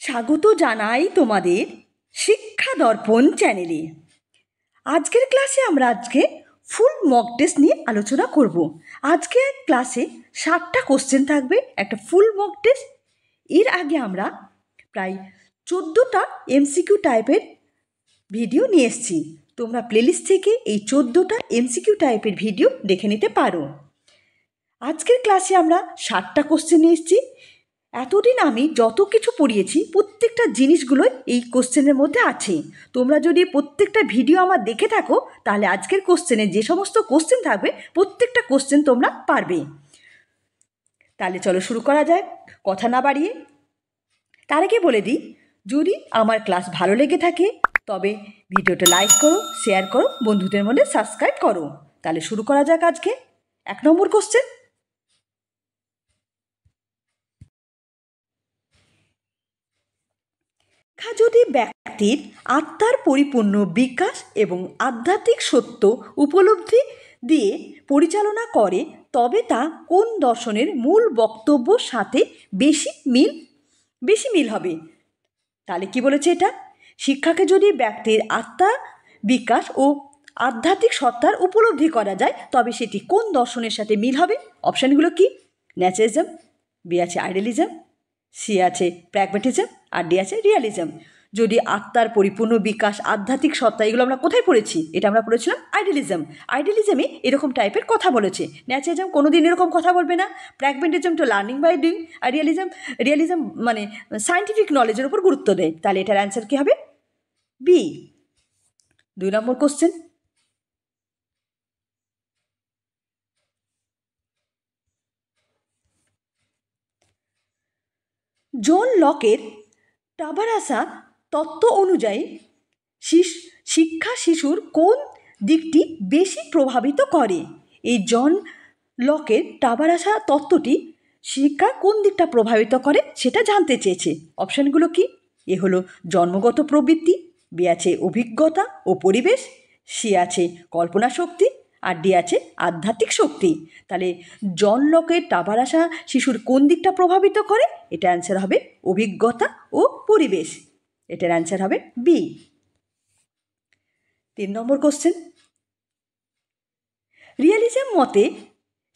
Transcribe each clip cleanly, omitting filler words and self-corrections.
স্বাগত জানাই তোমাদের শিক্ষা দর্পণ চ্যানেলে। আজকের ক্লাসে আমরা ফুল মক টেস্ট নিয়ে আলোচনা করব। আজকে ক্লাসে 60টা কোশ্চেন থাকবে, একটা ফুল মক টেস্ট। এর আগে আমরা প্রায় 14টা এমসিকিউ টাইপের ভিডিও নিয়ে এসেছি। তোমরা প্লেলিস্ট থেকে এই 14টা এমসিকিউ টাইপের ভিডিও দেখে নিতে পারো। আজকের ক্লাসে আমরা 60টা কোশ্চেন নিয়ে এসেছি। এতদিন আমি যত কিছু পড়িয়েছি প্রত্যেকটা জিনিসগুলোই এই কোশ্চেনের মধ্যে আছে। তোমরা যদি প্রত্যেকটা ভিডিও আমার দেখে থাকো তাহলে আজকের কোশ্চেনে যে সমস্ত কোশ্চেন থাকবে প্রত্যেকটা কোশ্চেন তোমরা পারবে। তাহলে চলো শুরু করা যাক, কথা না বাড়িয়ে। তার আগে বলে দিই, যদি আমার ক্লাস ভালো লেগে থাকে তবে ভিডিওটা লাইক করো, শেয়ার করো, বন্ধুদের মধ্যে সাবস্ক্রাইব করো। তাহলে শুরু করা যাক আজকে 1 নম্বর কোশ্চেন। শিক্ষা যদি ব্যক্তির আত্মার পরিপূর্ণ বিকাশ এবং আধ্যাত্মিক সত্য উপলব্ধি দিয়ে পরিচালনা করে তবে তা কোন দর্শনের মূল বক্তব্যর সাথে বেশি মিল হবে? তাহলে কি বলেছে এটা? শিক্ষাকে যদি ব্যক্তির আত্মা বিকাশ ও আধ্যাত্মিক সত্তার উপলব্ধি করা যায় তবে সেটি কোন দর্শনের সাথে মিল হবে? অপশানগুলো কি? ন্যাচারালিজম, বি আছে আইডিয়ালিজম, সি আছে প্র্যাগম্যাটিজম, আর ডি আছে রিয়ালিজম। যদি আত্মার পরিপূর্ণ বিকাশ, আধ্যাত্মিক সত্তা, এগুলো আমরা কোথায় পড়েছি? এটা আমরা পড়েছিলাম আইডিয়ালিজম। আইডিয়ালিজমে এরকম টাইপের কথা বলেছে। ন্যাচারালিজম কোনো দিন এরকম কথা বলবে না। প্র্যাগম্যাটিজম তো লার্নিং বাই ডুইং। আর রিয়ালিজম মানে সায়েন্টিফিক নলেজের উপর গুরুত্ব দেয়। তাহলে এটার অ্যান্সার কী হবে? বি। 2 নম্বর কোশ্চেন। জন লকের টাবারাসা তত্ত্ব অনুযায়ী শিক্ষা শিশুর কোন দিকটি বেশি প্রভাবিত করে? এই জন লকের টাবারাসা তত্ত্বটি শিক্ষা কোন দিকটা প্রভাবিত করে সেটা জানতে চেয়েছে। অপশানগুলো কি? এ হলো জন্মগত প্রবৃত্তি, বি আছে অভিজ্ঞতা ও পরিবেশ, সি আছে কল্পনা শক্তি, আর ডি আছে আধ্যাত্মিক শক্তি। তাহলে জন লকের টাবারাসা শিশুর কোন দিকটা প্রভাবিত করে? এটা অ্যান্সার হবে অভিজ্ঞতা ও পরিবেশ। এটার অ্যান্সার হবে বি। 3 নম্বর কোশ্চেন। রিয়ালিজম মতে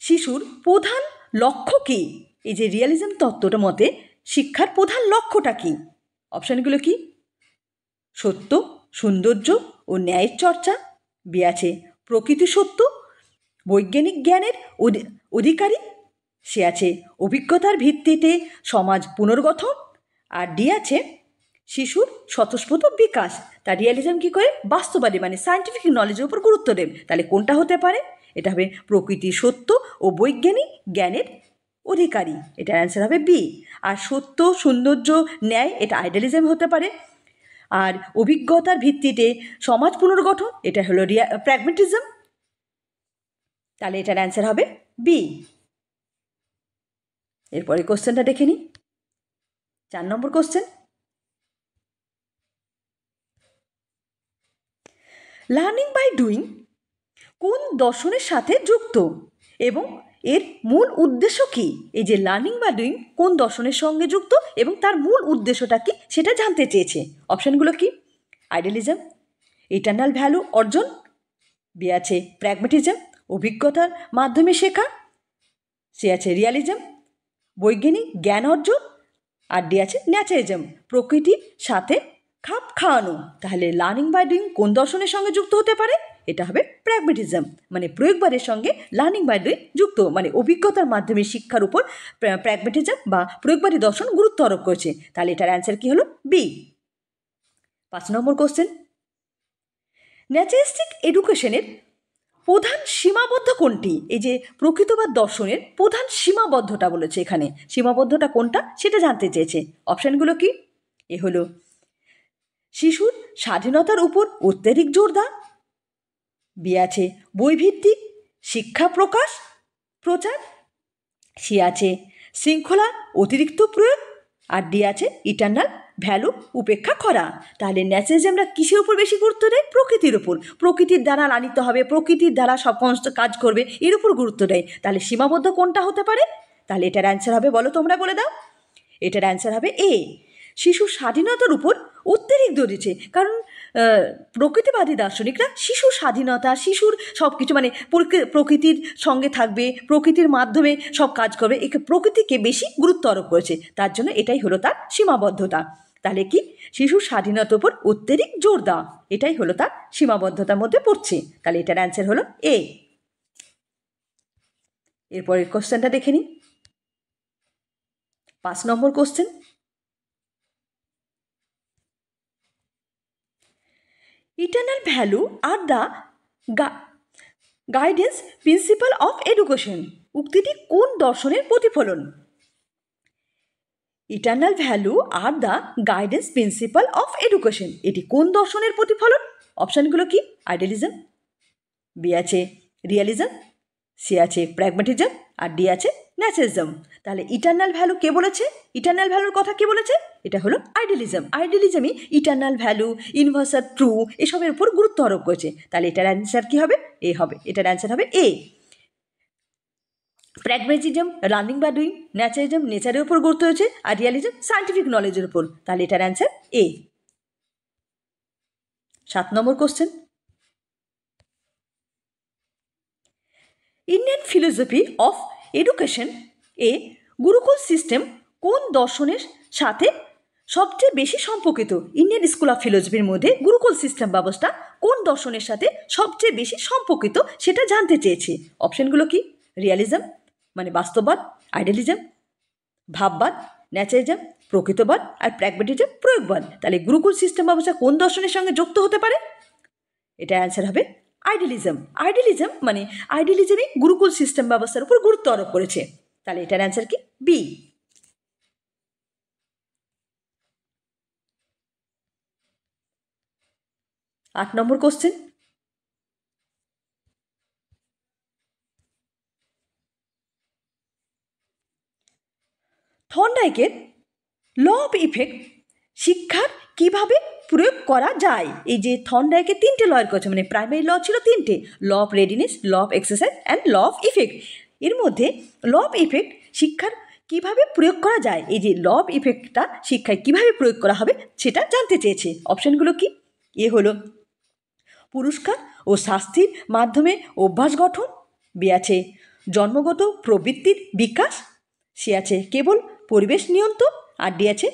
শিশুর প্রধান লক্ষ্য কী? এই যে রিয়ালিজম তত্ত্বটা মতে শিক্ষার প্রধান লক্ষ্যটা কী? অপশানগুলো কি? সত্য, সৌন্দর্য ও ন্যায়ের চর্চা, বি আছে প্রকৃতি সত্য, বৈজ্ঞানিক জ্ঞানের অধিকারী, সে আছে অভিজ্ঞতার ভিত্তিতে সমাজ পুনর্গঠন, আর ডি আছে শিশুর স্বতঃস্ফূর্ত বিকাশ। তা রিয়ালিজম কী করে? বাস্তবাদী মানে সায়েন্টিফিক নলেজের উপর গুরুত্ব দেব। তাহলে কোনটা হতে পারে? এটা হবে প্রকৃতি সত্য ও বৈজ্ঞানিক জ্ঞানের অধিকারী। এটার অ্যান্সার হবে বি। আর সত্য, সৌন্দর্য, ন্যায়, এটা আইডিয়ালিজম হতে পারে। আর অভিজ্ঞতার ভিত্তিতে সমাজ পুনর্গঠন, এটা হলো প্র্যাগম্যাটিজম। তাহলে এটার অ্যান্সার হবে বি। এরপরে কোশ্চেনটা দেখে নিই। 4 নম্বর কোশ্চেন। লার্নিং বাই ডুইং কোন দর্শনের সাথে যুক্ত এবং এর মূল উদ্দেশ্য কী? এই যে লার্নিং বাই ডুইং কোন দর্শনের সঙ্গে যুক্ত এবং তার মূল উদ্দেশ্যটা কী সেটা জানতে চেয়েছে। অপশানগুলো কি? আইডিয়ালিজম, ইটারনাল ভ্যালু অর্জন, বি আছে প্র্যাগম্যাটিজম, অভিজ্ঞতার মাধ্যমে শেখা, সি আছে রিয়ালিজম, বৈজ্ঞানিক জ্ঞান অর্জন, আর ডি আছে ন্যাচারালিজম, প্রকৃতির সাথে খাপ খাওয়ানো। তাহলে লার্নিং বাই ডুইং কোন দর্শনের সঙ্গে যুক্ত হতে পারে? এটা হবে প্র্যাগম্যাটিজম, মানে প্রয়োগবাদের সঙ্গে লার্নিং বাই ডুইং যুক্ত, মানে অভিজ্ঞতার মাধ্যমে শিক্ষার উপর প্র্যাগম্যাটিজম বা প্রয়োগবাদী দর্শন গুরুত্ব আরোপ করেছে। তাহলে এটার অ্যান্সার কি হলো? বি। 5 নম্বর কোশ্চেন। ন্যাচারালিস্টিক এডুকেশনের প্রধান সীমাবদ্ধ কোনটি? এই যে প্রকৃতবাদ দর্শনের প্রধান সীমাবদ্ধটা বলেছে, এখানে সীমাবদ্ধটা কোনটা সেটা জানতে চেয়েছে। অপশানগুলো কি? এ হলো শিশুর স্বাধীনতার উপর অত্যধিক জোর দেওয়া, বি আছে বইভিত্তিক শিক্ষা প্রচার, সি আছে শৃঙ্খলা অতিরিক্ত প্রয়োগ, আর ডি আছে ইটারনাল ভ্যালু উপেক্ষা করা। তাহলে ন্যাচারালিজমরা কিসের উপর বেশি গুরুত্ব দেয়? প্রকৃতির উপর। প্রকৃতির দ্বারা লালিত হবে, প্রকৃতির দ্বারা সমস্ত কাজ করবে, এর উপর গুরুত্ব দেয়। তাহলে সীমাবদ্ধ কোনটা হতে পারে? তাহলে এটার অ্যান্সার হবে, বলো তোমরা বলে দাও। এটার অ্যান্সার হবে এ, শিশুর স্বাধীনতার উপর অত্যধিক জোর দিচ্ছে, কারণ প্রকৃতিবাদী দার্শনিকরা শিশুর স্বাধীনতা, শিশুর সব কিছু মানে প্রকৃতির সঙ্গে থাকবে, প্রকৃতির মাধ্যমে সব কাজ করবে, একে প্রকৃতিকে বেশি গুরুত্ব আরোপ করেছে। তার জন্য এটাই হলো তার সীমাবদ্ধতা। তাহলে কি শিশুর স্বাধীনতার উপর অত্যধিক জোর দেওয়া, এটাই হলো তার সীমাবদ্ধতার মধ্যে পড়ছে। তাহলে এটার অ্যান্সার হলো এ। এরপরের কোশ্চেনটা দেখে নিই। 5 নম্বর question, eternal value are the guidance principle of education উক্তিটি কোন দর্শনের প্রতিফলন? Eternal value are the guidance principle of education, এটি কোন দর্শনের প্রতিফলন? অপশানগুলো কি? আইডিয়ালিজম, বি আছে রিয়ালিজম, সি আছে প্র্যাগম্যাটিজম, আর ডি আছে ন্যাচারালিজম। তাহলে ইটার্নাল ভ্যালু কে বলেছে? ইটার্নাল ভ্যালুর কথা কে বলেছে? এটা হলো আইডিয়ালিজম। আইডিয়ালিজমই ইটার্নাল ভ্যালু, ইউনিভার্সাল ট্রু এসবের উপর গুরুত্ব আরোপ করেছে। তাহলে এটার অ্যান্সার কি হবে? এ হবে। এটার অ্যান্সার হবে এ। প্র্যাগম্যাটিজম রানিং বা ডুইং, ন্যাচারালিজম নেচারের উপর গুরুত্ব হয়েছে, আর রিয়ালিজম সায়েন্টিফিক নলেজের উপর। তাহলে এটার answer A. 7 number question, Indian philosophy of education A Gurukul system কোন দর্শনের সাথে সবচেয়ে বেশি সম্পর্কিত? ইন্ডিয়ান স্কুল অফ ফিলোসফির মধ্যে গুরুকুল সিস্টেম ব্যবস্থা কোন দর্শনের সাথে সবচেয়ে বেশি সম্পর্কিত সেটা জানতে চেয়েছি। অপশনগুলো কি? রিয়ালিজম মানে বাস্তববাদ, আইডিয়ালিজম ভাববাদ, ন্যাচারালিজম প্রকৃতবাদ, আর প্র্যাগম্যাটিজম প্রয়োগবাদ। তাহলে গুরুকুল সিস্টেম ব্যবস্থা কোন দর্শনের সঙ্গে যুক্ত হতে পারে? এটা অ্যান্সার হবে আইডিয়ালিজম। আইডিয়ালিজম মানে আইডিয়ালিজমই গুরুকুল সিস্টেম ব্যবস্থার উপর গুরুত্ব আরোপ করেছে। তাহলে এটার অ্যান্সার কি? বি। 8 নম্বর কোশ্চেন, থর্নডাইকের ল অফ ইফেক্ট শিক্ষার কিভাবে প্রয়োগ করা যায়? এই যে থর্নডাইকের 3টে লয়ের কথা, মানে প্রাইমারি ল ছিল 3টে, law of readiness, law of exercise and law of effect. এর মধ্যে ল অফ ইফেক্ট শিক্ষার কিভাবে প্রয়োগ করা যায়, এই যে ল অফ ইফেক্টটা শিক্ষায় কিভাবে প্রয়োগ করা হবে সেটা জানতে চেয়েছে। অপশানগুলো কি? এ হলো পুরস্কার ও শাস্তির মাধ্যমে অভ্যাস গঠন, বি আছে জন্মগত প্রবৃত্তির বিকাশ, সি আছে কেবল পরিবেশ নিয়ন্ত্রণ, আর ডি আছে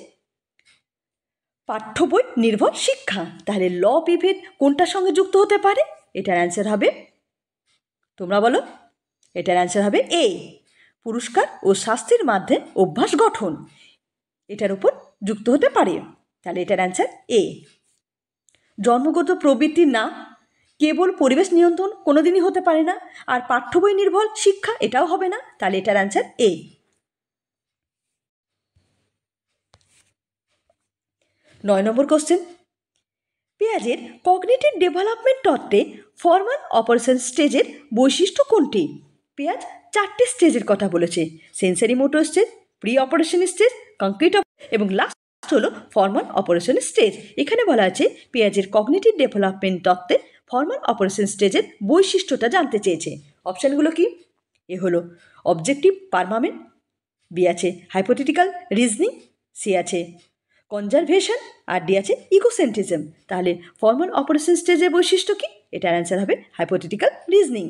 পাঠ্য বই নির্ভর শিক্ষা। তাহলে ল অফ ইফেক্ট কোনটার সঙ্গে যুক্ত হতে পারে? এটার অ্যান্সার হবে, তোমরা বলো। এটার অ্যান্সার হবে এ, পুরস্কার ও শাস্তির মাধ্যমে অভ্যাস গঠন, এটার উপর যুক্ত হতে পারে। তাহলে এটার অ্যান্সার এ। জন্মগত প্রবৃত্তি না, কেবল পরিবেশ নিয়ন্ত্রণ কোনোদিনই হতে পারে না, আর পাঠ্য বই নির্ভর শিক্ষা এটাও হবে না। তাহলে এটার অ্যান্সার এ। 9 নম্বর কোশ্চেন, পেঁয়াজের কগনিটিভ ডেভেলপমেন্ট তত্ত্বে ফর্মাল অপারেশন স্টেজের বৈশিষ্ট্য কোনটি? পেঁয়াজ 4টে স্টেজের কথা বলেছে, sensory motor stage, pre operation stage, concrete এবং লাস্ট হলো ফর্মাল অপারেশন স্টেজ। এখানে বলা আছে পেঁয়াজের কগনিটিভ ডেভেলপমেন্ট তত্ত্বে ফর্মাল অপারেশন স্টেজের বৈশিষ্ট্যটা জানতে চেয়েছে। অপশানগুলো কি? এ হলো অবজেক্টিভ পারমানেন্ট, বি আছে হাইপোথেটিক্যাল রিজনিং, সি আছে কনজারভেশন, আর ডি আছে ইগোসেন্ট্রিজম। তাহলে ফর্মাল অপারেশন স্টেজের বৈশিষ্ট্য কি? এটার অ্যান্সার হবে হাইপোথেটিক্যাল রিজনিং।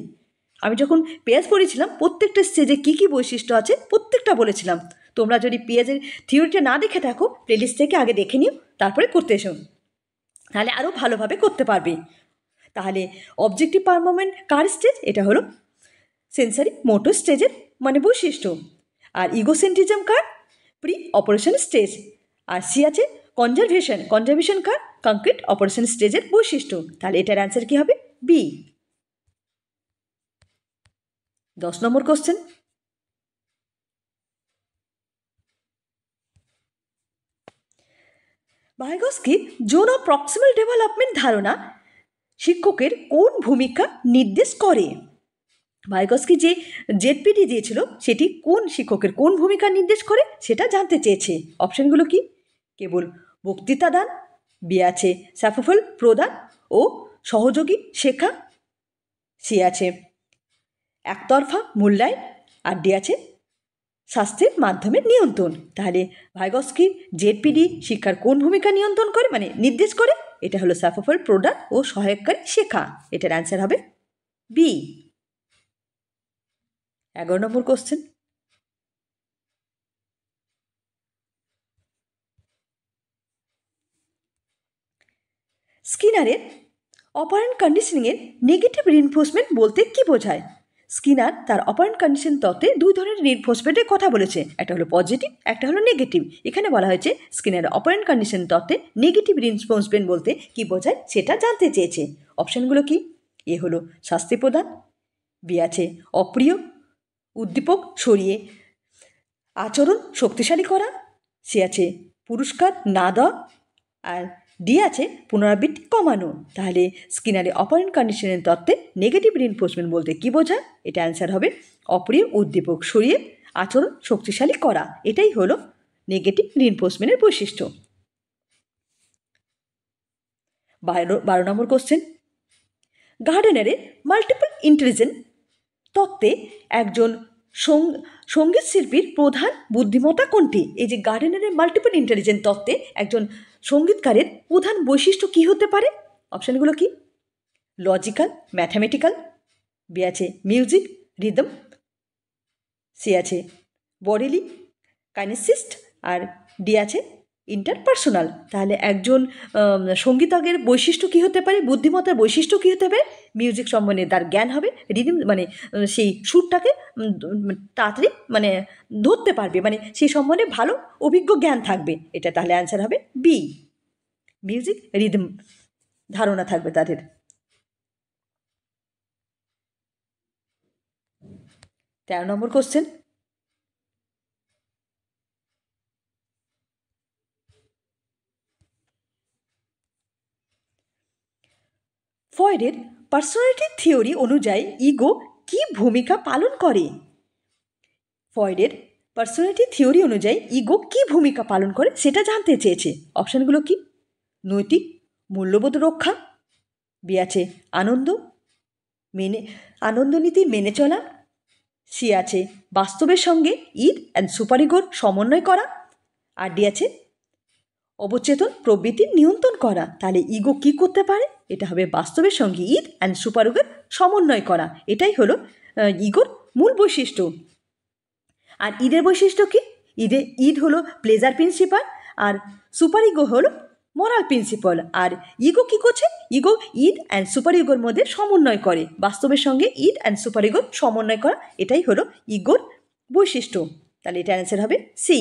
আমি যখন পেঁয়াজ পড়েছিলাম প্রত্যেকটা স্টেজে কী কী বৈশিষ্ট্য আছে প্রত্যেকটা বলেছিলাম। তোমরা যদি পেঁয়াজের থিওরিটা না দেখে থাকো প্লেলিস্ট থেকে আগে দেখে নিও, তারপরে করতে এসো, তাহলে আরও ভালোভাবে করতে পারবে। তাহলে অবজেক্টিভ পারমানেন্ট কার স্টেজ? এটা হলো সেন্সারি মোটর স্টেজের মানে বৈশিষ্ট্য। আর ইগোসেন্ট্রিজম কার? Pre operation stage. আর সি আছে কনজারভেশন, কনজারভেশন কার? কংক্রিট অপারেশন স্টেজের বৈশিষ্ট্য। তাহলে এটার অ্যান্সার কি হবে? বি। 10 নম্বর কোশ্চেন, ভাইগস্কির জোন অফ প্রক্সিমাল ডেভেলপমেন্ট ধারণা শিক্ষকের কোন ভূমিকা নির্দেশ করে? ভাইগস্কি যে জেডপিটি দিয়েছিল সেটি কোন শিক্ষকের কোন ভূমিকা নির্দেশ করে সেটা জানতে চেয়েছে। অপশানগুলো কি? কেবল বক্তৃতা দান, বি আছে সাফল্য প্রদান ও সহযোগী শেখা, সি আছে একতরফা মূল্যায়ন, আর ডি আছে স্বাস্থ্যের মাধ্যমে নিয়ন্ত্রণ। তাহলে ভাইগস্কির জেডপিডি শিক্ষার কোন ভূমিকা নিয়ন্ত্রণ করে মানে নির্দেশ করে? এটা হলো সাফল প্রদান ও সহায়ককারী শেখা। এটার অ্যান্সার হবে বি। 11 নম্বর কোশ্চেন। স্কিনারের অপারেন্ট কন্ডিশনিংয়ের নেগেটিভ রিইনফোর্সমেন্ট বলতে কী বোঝায়? স্কিনার তার অপারেন্ট কন্ডিশন তত্ত্বে দুই ধরনের রিইনফোর্সমেন্টের কথা বলেছে, একটা হলো পজিটিভ, একটা হলো নেগেটিভ। এখানে বলা হয়েছে স্কিনারের অপারেন্ট কন্ডিশন তত্ত্বে নেগেটিভ রিইনফোর্সমেন্ট বলতে কী বোঝায় সেটা জানতে চেয়েছে। অপশানগুলো কি? এ হলো শাস্তি প্রদান, বি আছে অপ্রিয় উদ্দীপক সরিয়ে আচরণ শক্তিশালী করা, সি আছে পুরস্কার না দেওয়া, আর ডি আছে পুনরাবৃত্তি কমানো। তাহলে স্কিনারের অপারেন্ট কন্ডিশনের তত্ত্বে নেগেটিভ রিইনফোর্সমেন্ট বলতে কী বোঝায়? এটা অ্যান্সার হবে অপ্রিয় উদ্দীপক সরিয়ে আচরণ শক্তিশালী করা। এটাই হলো নেগেটিভ রিইনফোর্সমেন্টের বৈশিষ্ট্য। 12 নম্বর কোশ্চেন। গার্ডেনারের মাল্টিপল ইন্টেলিজেন্স তত্ত্বে একজন সঙ্গীত শিল্পীর প্রধান বুদ্ধিমত্তা কোনটি? এই যে গার্ডেনারের মাল্টিপল ইন্টেলিজেন্স তত্ত্বে একজন সঙ্গীতকারের প্রধান বৈশিষ্ট্য কী হতে পারে? অপশানগুলো কি? লজিক্যাল, ম্যাথামেটিক্যাল, বি আছে মিউজিক রিদম, সি আছে বডিলি কাইনেসিস্ট, আর ডি আছে ইন্টারপার্সোনাল। তাহলে একজন সঙ্গীতজ্ঞের বৈশিষ্ট্য কী হতে পারে, বুদ্ধিমত্তার বৈশিষ্ট্য কী হতে পারে? মিউজিক সম্বন্ধে তার জ্ঞান হবে, রিদিম মানে সেই সুরটাকে তাড়াতাড়ি মানে ধরতে পারবে, মানে সেই সম্বন্ধে ভালো অভিজ্ঞ জ্ঞান থাকবে। এটা তাহলে অ্যান্সার হবে বি, মিউজিক রিদম ধারণা থাকবে তাদের। 13 নম্বর কোশ্চেন। ফ্রয়েডের পার্সোনালিটি থিওরি অনুযায়ী ইগো কী ভূমিকা পালন করে? ফ্রয়েডের পার্সোনালিটি থিওরি অনুযায়ী ইগো কী ভূমিকা পালন করে সেটা জানতে চেয়েছে। অপশানগুলো কি? নৈতিক মূল্যবোধ রক্ষা, বি আছে আনন্দ নীতি মেনে চলা, সি আছে বাস্তবের সঙ্গে ইড অ্যান্ড সুপারিগোর সমন্বয় করা, আর ডি আছে অবচেতন প্রবৃত্তি নিয়ন্ত্রণ করা। তাহলে ইগো কি করতে পারে? এটা হবে বাস্তবের সঙ্গে ইদ অ্যান্ড সুপারিগোর সমন্বয় করা। এটাই হলো ইগোর মূল বৈশিষ্ট্য। আর ঈদের বৈশিষ্ট্য কি? ঈদ হলো প্লেজার প্রিন্সিপাল, আর সুপার ইগো হলো মোরাল প্রিন্সিপাল। আর ইগো কি করছে? ইগো ঈদ অ্যান্ড সুপার ইগোর মধ্যে সমন্বয় করে, বাস্তবের সঙ্গে ঈদ অ্যান্ড সুপার ইগোর সমন্বয় করা। এটাই হলো ইগোর বৈশিষ্ট্য। তাহলে এটা অ্যান্সার হবে সি।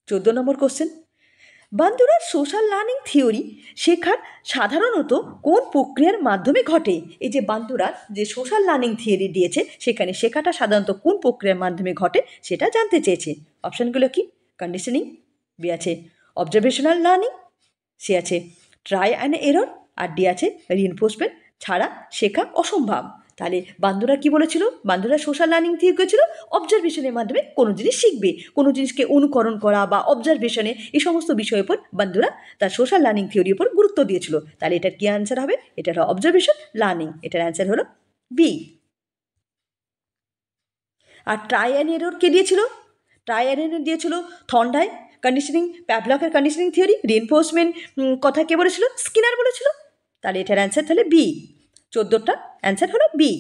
14 নম্বর কোশ্চেন। বান্দুরার সোশ্যাল লার্নিং থিওরি শেখার সাধারণত কোন প্রক্রিয়ার মাধ্যমে ঘটে? এই যে বান্দুরার যে সোশ্যাল লার্নিং থিওরি দিয়েছে সেখানে শেখাটা সাধারণত কোন প্রক্রিয়ার মাধ্যমে ঘটে সেটা জানতে চেয়েছে। অপশানগুলো কি? কন্ডিশনিং, বি আছে অবজারভেশনাল লার্নিং, সি আছে ট্রাই অ্যান্ড এরর, আর ডি আছে রিইনফোর্সমেন্ট ছাড়া শেখা অসম্ভব। তাহলে বান্দুরা কি বলেছিল? বান্দুরা সোশ্যাল লার্নিং থেকে করেছিল অবজারভেশনের মাধ্যমে কোনো জিনিস শিখবে, কোনো জিনিসকে অনুকরণ করা বা অবজারভেশনে, এই সমস্ত বিষয়ের উপর বান্দুরা তার সোশ্যাল লার্নিং থিওরির উপর গুরুত্ব দিয়েছিল। তাহলে এটার কী অ্যান্সার হবে? এটা হলো অবজারভেশন লার্নিং। এটার অ্যান্সার হলো বি। আর ট্রাই অ্যান্ড এরর কে দিয়েছিল? ট্রাই অ্যান্ড এরর দিয়েছিল থর্নডাইক কন্ডিশনিং, প্যাভলকের কন্ডিশনিং থিওরি। রিইনফোর্সমেন্ট কথা কে বলেছিল? স্কিনার বলেছিল। তাহলে এটার অ্যান্সার তাহলে বি। 14টা অ্যান্সার হলো বি।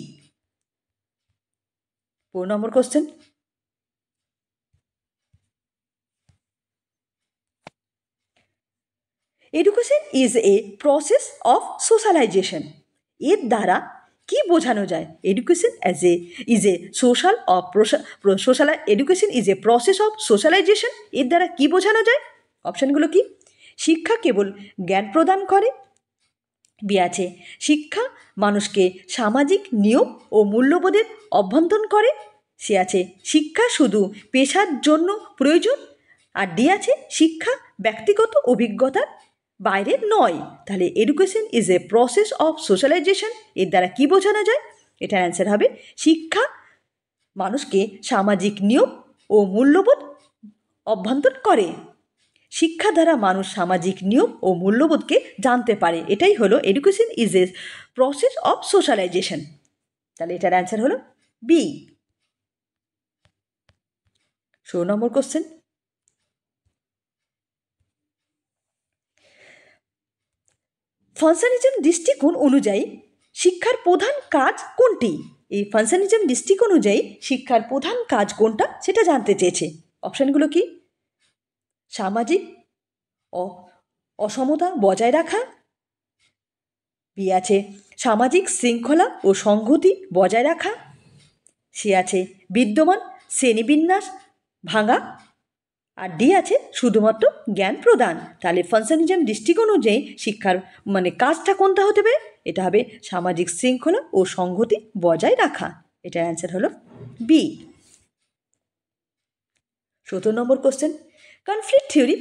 4 নম্বর question. Education is a process of socialisation. এর দ্বারা কি বোঝানো যায়? Education is a social of education is a process of socialisation. এর দ্বারা কি বোঝানো যায়? অপশানগুলো কি? শিক্ষা কেবল জ্ঞান প্রদান করে, বি আছে শিক্ষা মানুষকে সামাজিক নিয়ম ও মূল্যবোধের অভ্যন্তরণ করে, সি আছে শিক্ষা শুধু পেশার জন্য প্রয়োজন, আর ডি আছে শিক্ষা ব্যক্তিগত অভিজ্ঞতার বাইরে নয়। তাহলে education is a process of socialisation, এর দ্বারা কী বোঝানো যায়? এটার অ্যান্সার হবে শিক্ষা মানুষকে সামাজিক নিয়ম ও মূল্যবোধ অভ্যন্তরণ করে। শিক্ষা দ্বারা মানুষ সামাজিক নিয়ম ও মূল্যবোধকে জানতে পারে। এটাই হলো education is a process of socialisation. তাহলে এটার অ্যান্সার হলো বি। 16 নম্বর কোশ্চেন, ফাংশনিজম দৃষ্টিকোণ অনুযায়ী শিক্ষার প্রধান কাজ কোনটি? এই ফাংশনিজম দৃষ্টিকোণ অনুযায়ী শিক্ষার প্রধান কাজ কোনটা সেটা জানতে চেয়েছে। অপশানগুলো কি? সামাজিক অসমতা বজায় রাখা, বি আছে সামাজিক শৃঙ্খলা ও সংহতি বজায় রাখা, সি আছে বিদ্যমান শ্রেণীবিন্যাস ভাঙা, আর ডি আছে শুধুমাত্র জ্ঞান প্রদান। তাহলে ফাংশনিজম দৃষ্টিকোণ অনুযায়ী শিক্ষার কাজটা কোনটা হতে হবে? এটা হবে সামাজিক শৃঙ্খলা ও সংহতি বজায় রাখা। এটার অ্যান্সার হলো বি। 17 নম্বর কোশ্চেন, কনফ্লিক্ট থিওরি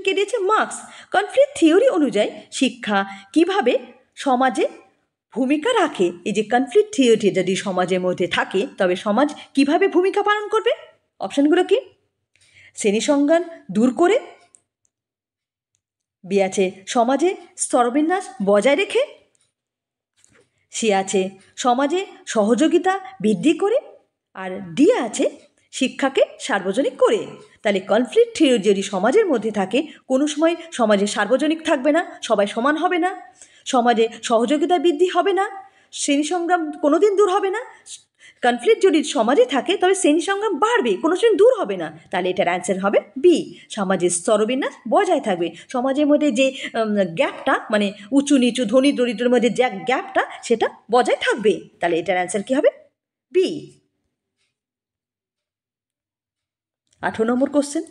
কে দিয়েছে? মার্কস। কনফ্লিক্ট থিওরি অনুযায়ী শিক্ষা কিভাবে সমাজে ভূমিকা রাখে? এই যে কনফ্লিক্ট থিওরি যদি সমাজের মধ্যে থাকে তবে সমাজ কিভাবে ভূমিকা পালন করবে? অপশানগুলো কি? শ্রেণী সংজ্ঞান দূর করে, বি আছে সমাজে স্তরবিন্যাস বজায় রেখে, সি আছে সমাজে সহযোগিতা বৃদ্ধি করে, আর ডি আছে শিক্ষাকে সার্বজনিক করে। তাহলে কনফ্লিক্ট থিওরি যদি সমাজের মধ্যে থাকে কোনো সময় সমাজে সার্বজনিক থাকবে না, সবাই সমান হবে না, সমাজে সহযোগিতা বৃদ্ধি হবে না, শ্রেণী সংগ্রাম কোনো দিন দূর হবে না। কনফ্লিক্ট যদি সমাজে থাকে তবে শ্রেণী সংগ্রাম বাড়বে, কোনো দিন দূর হবে না। তাহলে এটার অ্যান্সার হবে বি, সমাজের স্তরবিন্যাস বজায় থাকবে। সমাজের মধ্যে যে গ্যাপটা উঁচু নিচু ধনী দরিদ্রের মধ্যে যে গ্যাপটা সেটা বজায় থাকবে। তাহলে এটার অ্যান্সার কী হবে? বি। 18 নম্বর কোশ্চেন,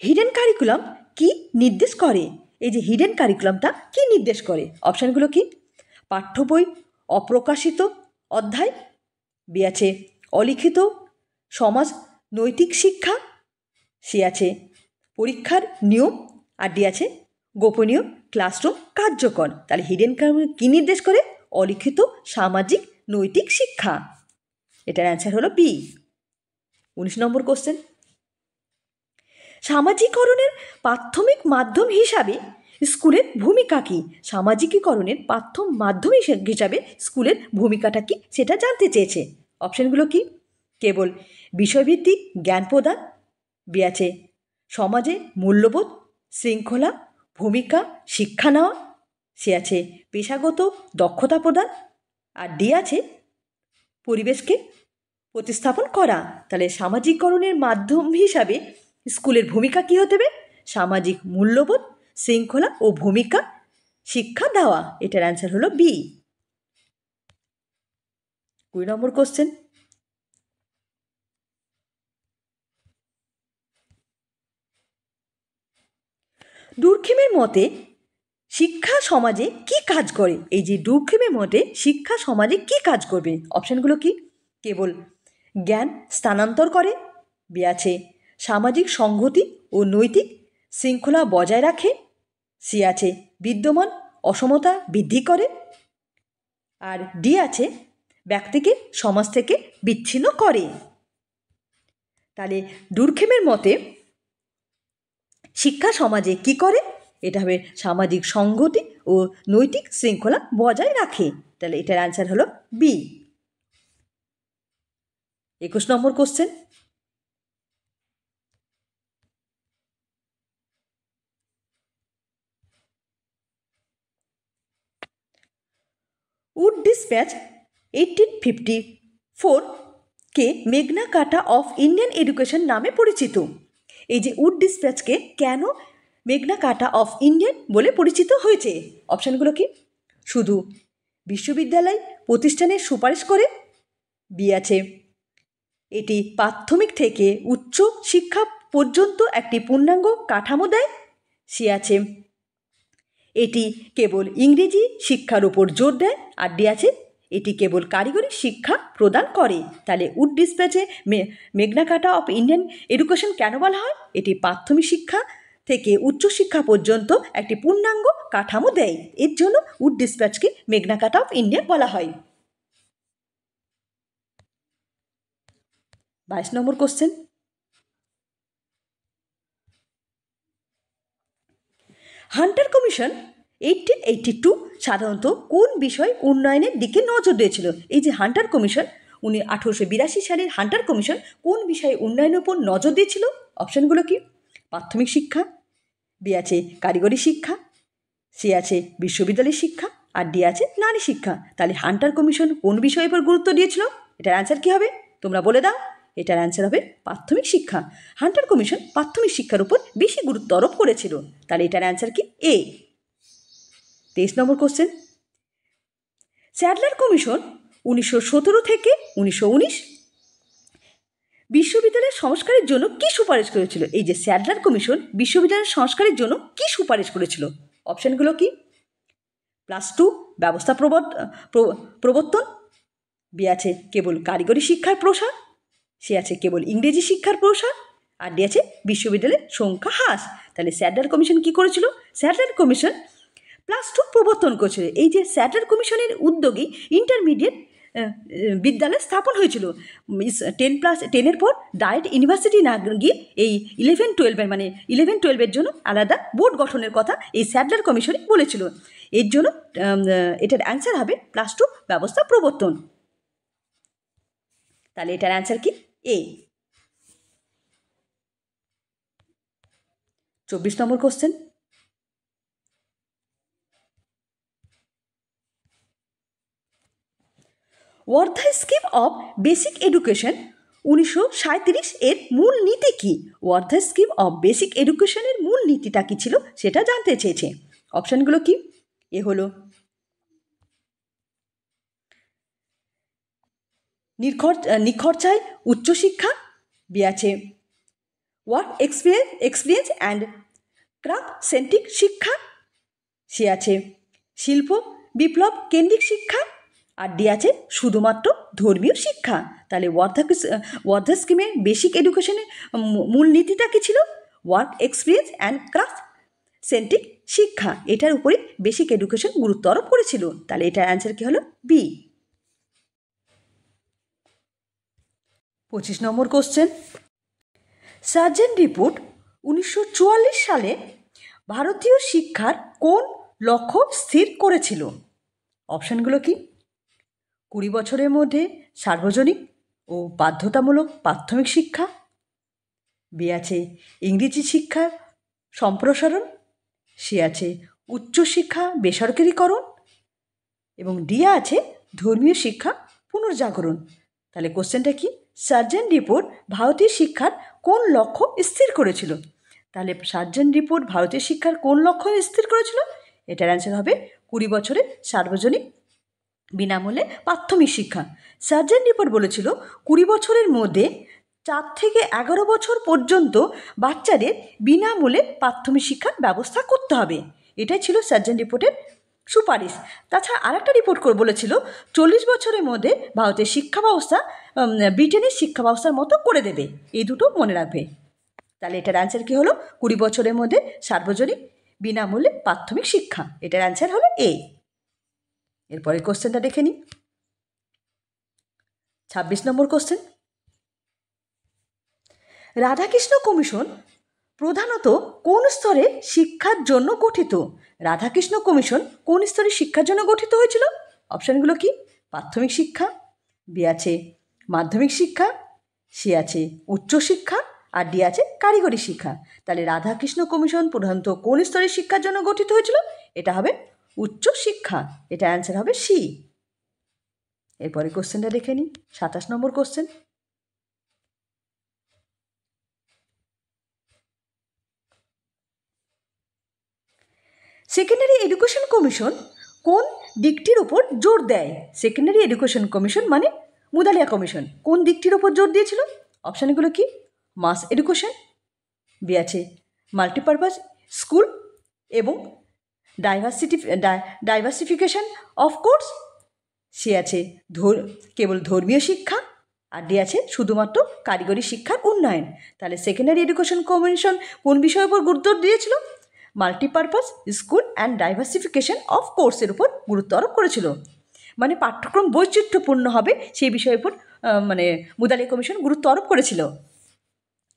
হিডেন কারিকুলাম কি নির্দেশ করে? এই যে হিডেন কারিকুলামটা কি নির্দেশ করে? অপশানগুলো কি? পাঠ্য বই অপ্রকাশিত অধ্যায়, বি আছে অলিখিত সমাজ নৈতিক শিক্ষা, সি আছে পরীক্ষার নিয়ম, আর ডি আছে গোপনীয় ক্লাসরুম কার্যকর। তাহলে হিডেন কারিকুলাম কী নির্দেশ করে? অলিখিত সামাজিক নৈতিক শিক্ষা। এটার অ্যান্সার হলো বি। 19 নম্বর কোশ্চেন, সামাজিকরণের প্রাথমিক মাধ্যম হিসাবে স্কুলের ভূমিকা কী? সামাজিকীকরণের প্রাথমিক মাধ্যম হিসাবে স্কুলের ভূমিকাটা কী সেটা জানতে চেয়েছে। অপশানগুলো কি? কেবল বিষয়ভিত্তিক জ্ঞান প্রদান, বি আছে সমাজে মূল্যবোধ শৃঙ্খলা ভূমিকা শিক্ষা নেওয়া, সে আছে পেশাগত দক্ষতা প্রদান, আর ডি আছে পরিবেশকে প্রতিস্থাপন করা। তাহলে সামাজিকরণের মাধ্যম হিসাবে স্কুলের ভূমিকা কী হতে হবে? সামাজিক মূল্যবোধ শৃঙ্খলা ও ভূমিকা শিক্ষা দেওয়া। এটার অ্যান্সার হলো বি। 20 নম্বর কোশ্চেন, ডুরখিমের মতে শিক্ষা সমাজে কি কাজ করে? এই যে ডুরখিমের মতে শিক্ষা সমাজে কি কাজ করবে? অপশানগুলো কি? কেবল জ্ঞান স্থানান্তর করে, বি আছে সামাজিক সংহতি ও নৈতিক শৃঙ্খলা বজায় রাখে, সি আছে বিদ্যমান অসমতা বৃদ্ধি করে, আর ডি আছে ব্যক্তিকে সমাজ থেকে বিচ্ছিন্ন করে। তাহলে ডুরখিমের মতে শিক্ষা সমাজে কি করে? এটা হবে সামাজিক সংহতি ও নৈতিক শৃঙ্খলা বজায় রাখে। তাহলে এটার অ্যান্সার হলো বি। 21 নম্বর কোশ্চেন, উড ডিসপ্যাচ 1854 কে Magna Carta of Indian education নামে পরিচিত। এই যে উড ডিসপ্যাচকে কেন মেঘনা কাটা অফ ইন্ডিয়ান বলে পরিচিত হয়েছে? অপশানগুলো কি? শুধু বিশ্ববিদ্যালয় প্রতিষ্ঠানের সুপারিশ করে, বি আছে এটি প্রাথমিক থেকে উচ্চ শিক্ষা পর্যন্ত একটি পূর্ণাঙ্গ কাঠামো দেয়, সি আছে এটি কেবল ইংরেজি শিক্ষার উপর জোর দেয়, আর ডি আছে এটি কেবল কারিগরি শিক্ষা প্রদান করে। তাহলে উড ডিসপ্যাচে মেঘনা কাটা অফ ইন্ডিয়ান এডুকেশন কেন বলা হয়? এটি প্রাথমিক শিক্ষা থেকে উচ্চশিক্ষা পর্যন্ত একটি পূর্ণাঙ্গ কাঠামো দেয়, এর জন্য উড ডিসপ্যাচকে মেঘনা কাটা অফ ইন্ডিয়া বলা হয়। 22 নম্বর কোশ্চেন, হান্টার কমিশন 1882 সাধারণত কোন বিষয় উন্নয়নের দিকে নজর দিয়েছিল? এই যে হান্টার কমিশন, 1882 সালের হান্টার কমিশন কোন বিষয়ে উন্নয়নের উপর নজর দিয়েছিল? অপশানগুলো কি? প্রাথমিক শিক্ষা, বি আছে কারিগরি শিক্ষা, সি আছে বিশ্ববিদ্যালয় শিক্ষা, আর ডি আছে নারী শিক্ষা। তাহলে হান্টার কমিশন কোন বিষয়ের উপর গুরুত্ব দিয়েছিল? এটার অ্যান্সার কী হবে? তোমরা বলে দাও। এটার অ্যান্সার হবে প্রাথমিক শিক্ষা। হান্টার কমিশন প্রাথমিক শিক্ষার উপর বেশি গুরুত্ব আরোপ করেছিল। তাহলে এটার অ্যান্সার কি? এ। 23 নম্বর কোশ্চেন, স্যাডলার কমিশন 1917 থেকে 1919 বিশ্ববিদ্যালয়ের সংস্কারের জন্য কি সুপারিশ করেছিল? এই যে স্যাডলার কমিশন বিশ্ববিদ্যালয়ের সংস্কারের জন্য কি সুপারিশ করেছিল? অপশানগুলো কি? +2 ব্যবস্থা প্রবর্তন, বি আছে কেবল কারিগরি শিক্ষার প্রসার, সে আছে কেবল ইংরেজি শিক্ষার প্রসার, আর ডি আছে বিশ্ববিদ্যালয়ের সংখ্যা হ্রাস। তাহলে স্যাডলার কমিশন কি করেছিল? স্যাডলার কমিশন +2 প্রবর্তন করেছিল। এই যে স্যাডলার কমিশনের উদ্যোগেই ইন্টারমিডিয়েট বিদ্যালয় স্থাপন হয়েছিল। 10+10 পর ডাইরেক্ট ইউনিভার্সিটি না গিয়ে এই 11-12 মানে 11-12 জন্য আলাদা বোর্ড গঠনের কথা এই স্যাডলার কমিশনই বলেছিল। এর জন্য এটার অ্যান্সার হবে +2 ব্যবস্থা প্রবর্তন। তাহলে এটার অ্যান্সার কি? এ। 24 নম্বর question, Wardha scheme of basic education 1937 এর মূল নীতি কি? ওয়ার্ধা স্কিম অফ বেসিক এডুকেশনের মূল নীতিটা কি ছিল সেটা জানতে চেয়েছে। অপশানগুলো কি? এ হলো নিখরচায় উচ্চশিক্ষা, বি আছে work experience and craft centric শিক্ষা, সে আছে শিল্প বিপ্লব কেন্দ্রিক শিক্ষা, আর ডি আছে শুধুমাত্র ধর্মীয় শিক্ষা। তাহলে ওয়ার্ধা স্কিমের বেসিক এডুকেশনের মূল নীতিটা কী ছিল? Work experience and craft centric শিক্ষা, এটার উপরে বেসিক এডুকেশন গুরুত্ব আরোপ করেছিল। তাহলে এটার অ্যান্সার কী হলো? বি। 25 নম্বর কোশ্চেন, সার্জেন্ট রিপোর্ট 1944 সালে ভারতীয় শিক্ষার কোন লক্ষ্য স্থির করেছিল? অপশানগুলো কি? 20 বছরের মধ্যে সার্বজনীন ও বাধ্যতামূলক প্রাথমিক শিক্ষা, বি আছে ইংরেজি শিক্ষার সম্প্রসারণ, সি আছে উচ্চশিক্ষা বেসরকারীকরণ, এবং ডি আছে ধর্মীয় শিক্ষা পুনর্জাগরণ। তাহলে কোশ্চেনটা কি? সার্জেন্ট রিপোর্ট ভারতীয় শিক্ষার কোন লক্ষ্য স্থির করেছিল? তাহলে সার্জেন্ট রিপোর্ট ভারতীয় শিক্ষার কোন লক্ষ্য স্থির করেছিল? এটার অ্যান্সার হবে 20 বছরে সার্বজনীন বিনামূল্যে প্রাথমিক শিক্ষা। সার্জেন্ট রিপোর্ট বলেছিল 20 বছরের মধ্যে 4 থেকে 11 বছর পর্যন্ত বাচ্চাদের বিনামূল্যে প্রাথমিক শিক্ষার ব্যবস্থা করতে হবে। এটাই ছিল সার্জেন্ট রিপোর্টের সুপারিশ। তাছাড়া আরেকটা রিপোর্ট বলেছিল 40 বছরের মধ্যে ভারতের শিক্ষা ব্যবস্থা ব্রিটেনের শিক্ষা ব্যবস্থার মতো করে দেবে। এই দুটো মনে রাখবে। তাহলে এটার অ্যান্সার কী হলো? 20 বছরের মধ্যে সার্বজনীন বিনামূল্যে প্রাথমিক শিক্ষা। এটার অ্যান্সার হলো এ। এরপরে কোশ্চেনটা দেখে নিই। 26 নম্বর কোশ্চেন, রাধাকৃষ্ণ কমিশন প্রধানত কোন স্তরে শিক্ষার জন্য গঠিত? রাধাকৃষ্ণ কমিশন কোন স্তরে শিক্ষার জন্য গঠিত হয়েছিল? অপশানগুলো কি? প্রাথমিক শিক্ষা, বি আছে মাধ্যমিক শিক্ষা, সি আছে উচ্চশিক্ষা, আর ডি আছে কারিগরি শিক্ষা। তাহলে রাধাকৃষ্ণ কমিশন প্রধানত কোন স্তরে শিক্ষার জন্য গঠিত হয়েছিল? এটা হবে উচ্চশিক্ষা। এটা অ্যান্সার হবে সি। এরপরে কোশ্চেনটা দেখে নিই। 27 নম্বর কোশ্চেন, সেকেন্ডারি এডুকেশন কমিশন কোন দিকটির উপর জোর দেয়? সেকেন্ডারি এডুকেশন কমিশন মানে মুদালিয়া কমিশন কোন দিকটির উপর জোর দিয়েছিল? অপশানগুলো কি? মাস এডুকেশন, বি আছে মাল্টিপারপাস স্কুল এবং ডাইভার্সিফিকেশন অফ কোর্স, সে আছে কেবল ধর্মীয় শিক্ষা, আর ডি আছে শুধুমাত্র কারিগরি শিক্ষার উন্নয়ন। তাহলে সেকেন্ডারি এডুকেশন কমিশন কোন বিষয়ের উপর গুরুত্ব দিয়েছিল? Multipurpose school and diversification of কোর্সের উপর গুরুত্ব আরোপ করেছিল। মানে পাঠ্যক্রম বৈচিত্র্যপূর্ণ হবে সেই বিষয়ের উপর মুদালিয়া কমিশন গুরুত্ব আরোপ করেছিল।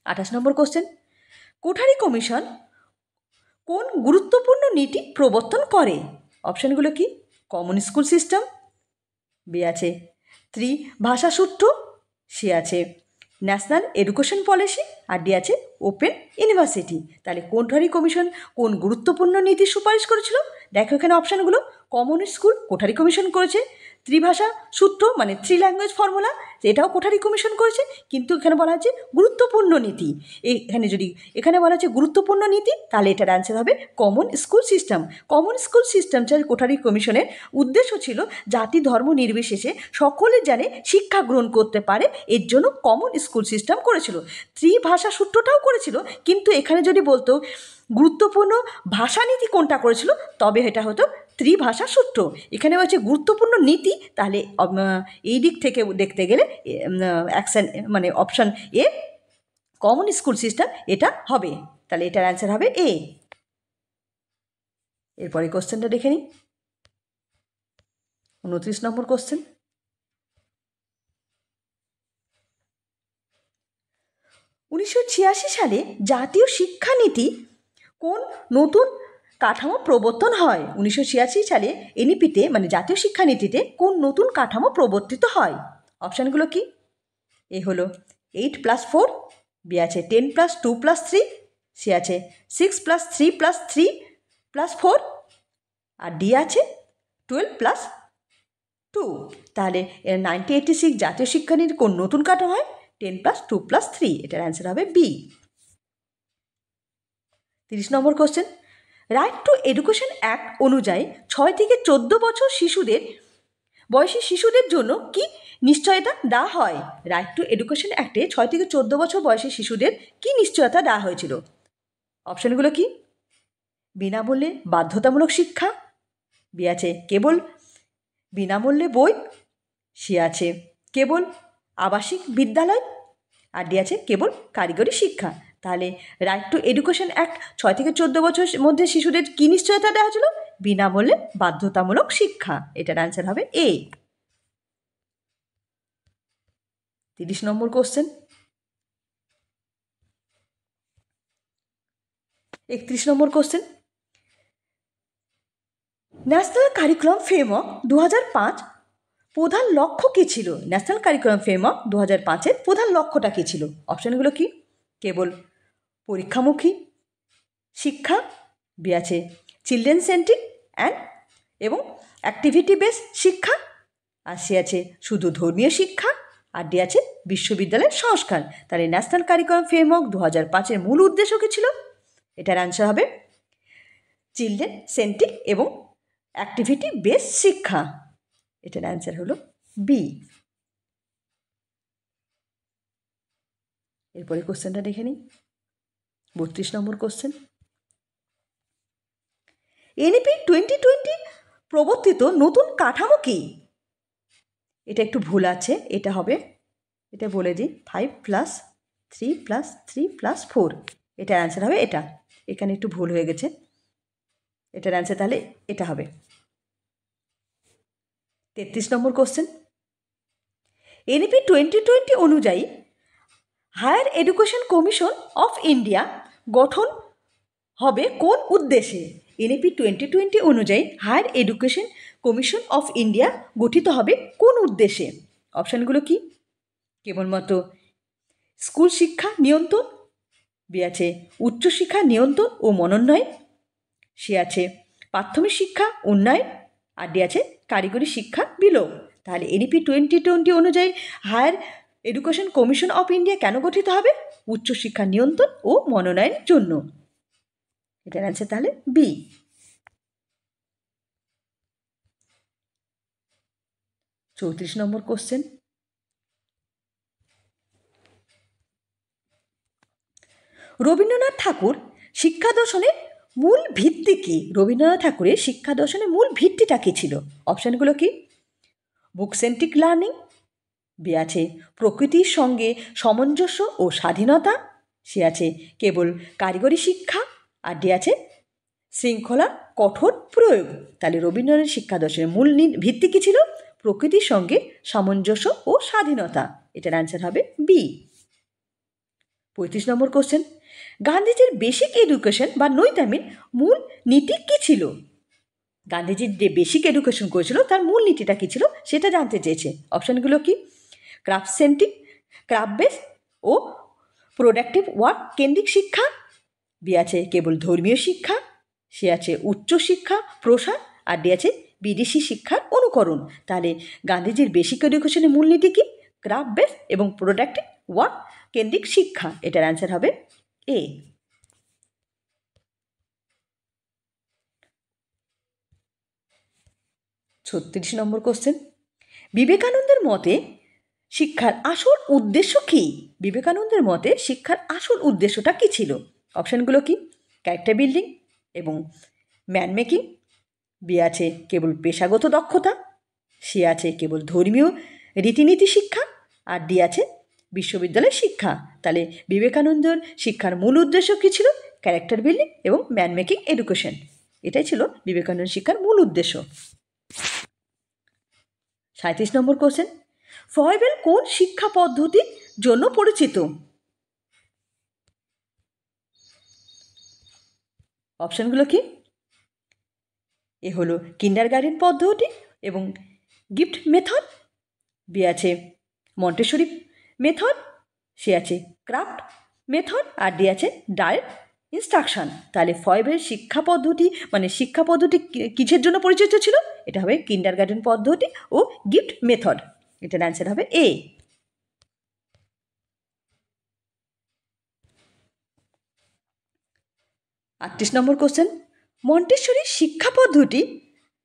28 নম্বর কোশ্চেন, কোঠারি কমিশন কোন গুরুত্বপূর্ণ নীতি প্রবর্তন করে? অপশানগুলো কি? কমন স্কুল সিস্টেম, বি আছে ত্রিভাষা সূত্র, সি আছে ন্যাশনাল এডুকেশন পলিসি, আর ডি আছে ওপেন ইউনিভার্সিটি। তাহলে কোঠারি কমিশন কোন গুরুত্বপূর্ণ নীতির সুপারিশ করেছিল? দেখো এখানে অপশানগুলো, কমন স্কুল কোঠারি কমিশন করেছে, ত্রিভাষা সূত্র মানে থ্রি ল্যাঙ্গুয়েজ ফর্মুলা এটাও কোঠারি কমিশন করেছে, কিন্তু এখানে বলা হচ্ছে গুরুত্বপূর্ণ নীতি। এখানে বলা হচ্ছে গুরুত্বপূর্ণ নীতি, তাহলে এটার অ্যান্সার হবে common school system. Common school system Kothari কমিশনের উদ্দেশ্য ছিল জাতি ধর্ম নির্বিশেষে সকলে যেন শিক্ষা গ্রহণ করতে পারে, এর জন্য কমন স্কুল সিস্টেম করেছিল। ত্রিভাষা সূত্রটাও করেছিল, কিন্তু এখানে যদি বলতো গুরুত্বপূর্ণ ভাষানীতি কোনটা করেছিল, তবে এটা হতো ত্রিভাষা সূত্র। এখানে হচ্ছে গুরুত্বপূর্ণ নীতি, তাহলে এই দিক থেকে দেখতে গেলে অ্যাকশন মানে option a common school system এটা হবে। তাহলে এটার অ্যান্সার হবে এ। এরপরে কোশ্চেনটা দেখে নিই, 29 নম্বর কোশ্চেন। 1986 সালে জাতীয় শিক্ষানীতি কোন নতুন কাঠামো প্রবর্তন হয়? 1986 সালে এনইপিতে মানে জাতীয় শিক্ষানীতিতে কোন নতুন কাঠামো প্রবর্তিত হয়? অপশানগুলো কি? এ হলো 8+4, বি আছে 10+2+3, সি আছে 6+3+3+4, আর ডি আছে 12+2। তাহলে 1986 জাতীয় শিক্ষানীতির কোন নতুন কাঠামো হয়? 10+2+3, এটার অ্যান্সার হবে B. 30 number question. Right to education act অনুযায়ী 6 থেকে 14 বছর বয়সী শিশুদের জন্য কি নিশ্চয়তা দেওয়া হয়? রাইট টু এডুকেশন অ্যাক্টে 6 থেকে 14 বছর বয়সী শিশুদের কি নিশ্চয়তা দেওয়া হয়েছিল? অপশানগুলো কি? বিনামূল্যে বাধ্যতামূলক শিক্ষা, বি আছে কেবল বিনামূল্যে বই, সি আছে কেবল আবাসিক বিদ্যালয়, আর ডি আছে কেবল কারিগরি শিক্ষা। তাহলে রাইট টু এডুকেশন অ্যাক্ট 6 থেকে 14 বছর মধ্যে শিশুদের কী নিশ্চয়তা দেওয়া হয়েছিল? বিনামূল্যে বাধ্যতামূলক শিক্ষা, এটার অ্যান্সার হবে এ। 30 নম্বর কোশ্চেন। 31 নম্বর কোশ্চেন। ন্যাশনাল কারিকুলাম ফ্রেমওয়ার্ক 2005 প্রধান লক্ষ্য কী ছিল? ন্যাশনাল কারিকুলাম ফ্রেমওয়ার্ক 2005-এর প্রধান লক্ষ্যটা কী ছিল? অপশানগুলো কি? কেবল পরীক্ষামুখী শিক্ষা, বি আছে চিলড্রেন সেন্ট্রিক এবং অ্যাক্টিভিটি বেস শিক্ষা, আর সি আছে শুধু ধর্মীয় শিক্ষা, আর ডি আছে বিশ্ববিদ্যালয়ের সংস্কার। তাহলে ন্যাশনাল কারিকুলাম ফ্রেমওয়ার্ক 2005-এর মূল উদ্দেশ্য কী ছিল? এটার অ্যান্সার হবে চিলড্রেন সেন্ট্রিক এবং অ্যাক্টিভিটি বেস শিক্ষা, এটার অ্যান্সার হলো বি। এরপরে কোশ্চেনটা দেখে নিই, 32 নম্বর কোশ্চেন। এনইপি 2020 প্রবর্তিত নতুন কাঠামো কি? এটা একটু ভুল আছে, এটা হবে, এটা বলে দিই 5+3+3+4, এটার অ্যান্সার হবে এটা। এখানে একটু ভুল হয়ে গেছে, এটার অ্যান্সার তাহলে এটা হবে। 33 নম্বর কোশ্চেন। এনইপি 2020 অনুযায়ী higher education commission of India গঠন হবে কোন উদ্দেশ্যে? এনইপি 2020 অনুযায়ী higher education commission of India গঠিত হবে কোন উদ্দেশ্যে? অপশানগুলো কি? কেবলমাত্র স্কুল শিক্ষা নিয়ন্ত্রণ, বি আছে উচ্চশিক্ষা নিয়ন্ত্রণ ও মনোন্নয়ন, সি আছে প্রাথমিক শিক্ষা উন্নয়ন, আর ডি আছে কারিগরি শিক্ষা বিলোপ। তাহলে এনইপি 2020 অনুযায়ী higher education commission of India কেন গঠিত হবে? উচ্চশিক্ষা নিয়ন্ত্রণ ও মনোনয়নের জন্য, এটার অ্যান্সার তাহলে বি। 34 নম্বর কোশ্চেন। রবীন্দ্রনাথ ঠাকুর শিক্ষা দর্শনের মূল ভিত্তি কী? রবীন্দ্রনাথ ঠাকুরের শিক্ষা দর্শনের মূল ভিত্তিটা কী ছিল? অপশানগুলো কি? বুক সেন্ট্রিক লার্নিং, বি আছে প্রকৃতির সঙ্গে সামঞ্জস্য ও স্বাধীনতা, সি আছে কেবল কারিগরি শিক্ষা, আর ডি আছে শৃঙ্খলা কঠোর প্রয়োগ। তাহলে রবীন্দ্রনাথ শিক্ষা দর্শনের মূল ভিত্তি কী ছিল? প্রকৃতির সঙ্গে সামঞ্জস্য ও স্বাধীনতা, এটার অ্যান্সার হবে বি। 35 নম্বর কোশ্চেন। গান্ধীজির বেসিক এডুকেশন বা নৈতামির মূল নীতি কী ছিল? গান্ধীজি যে বেসিক এডুকেশন করেছিল তার মূল নীতিটা কী ছিল সেটা জানতে চেয়েছে। অপশানগুলো কি? ক্রাফট সেন্ট্রিক, ক্রাফট বেস ও প্রোডাক্টিভ ওয়ার্ক কেন্দ্রিক শিক্ষা, বি আছে কেবল ধর্মীয় শিক্ষা, সে আছে উচ্চ শিক্ষা প্রসার, আর ডি আছে বিদেশি শিক্ষার অনুকরণ। তাহলে গান্ধীজির বেসিক এডুকেশনের মূলনীতি কি? ক্রাফট বেস এবং প্রোডাক্টিভ ওয়ার্ক কেন্দ্রিক শিক্ষা। এটার অ্যান্সার হবে এ। 36 নম্বর কোশ্চেন, বিবেকানন্দের মতে শিক্ষার আসল উদ্দেশ্য কী? বিবেকানন্দের মতে শিক্ষার আসল উদ্দেশ্যটা কী ছিল? অপশানগুলো কি? ক্যারেক্টার বিল্ডিং এবং ম্যান মেকিং, বি আছে কেবল পেশাগত দক্ষতা, সি আছে কেবল ধর্মীয় রীতিনীতি শিক্ষা, আর ডি আছে বিশ্ববিদ্যালয় শিক্ষা। তাহলে বিবেকানন্দর শিক্ষার মূল উদ্দেশ্য কী ছিল? ক্যারেক্টার বিল্ডিং এবং ম্যান মেকিং এডুকেশন। এটাই ছিল বিবেকানন্দ শিক্ষার মূল উদ্দেশ্য। 37 নম্বর কোশ্চেন, ফয়বেল কোন শিক্ষা পদ্ধতির জন্য পরিচিত? অপশানগুলো কি? এ হলো কিন্ডারগার্টেন পদ্ধতি এবং গিফট মেথড, বি আছে মন্টেসরি মেথড, সে আছে ক্রাফট মেথড, আর ডি আছে ডাইরেক্ট ইনস্ট্রাকশন। তাহলে ফয়বেল শিক্ষা পদ্ধতি কিসের জন্য পরিচিত ছিল? এটা হবে কিন্ডারগার্টেন পদ্ধতি ও গিফট মেথড। এটার অ্যান্সার হবে এ। 38 নম্বর কোশ্চেন, মন্টেসরি শিক্ষা পদ্ধতি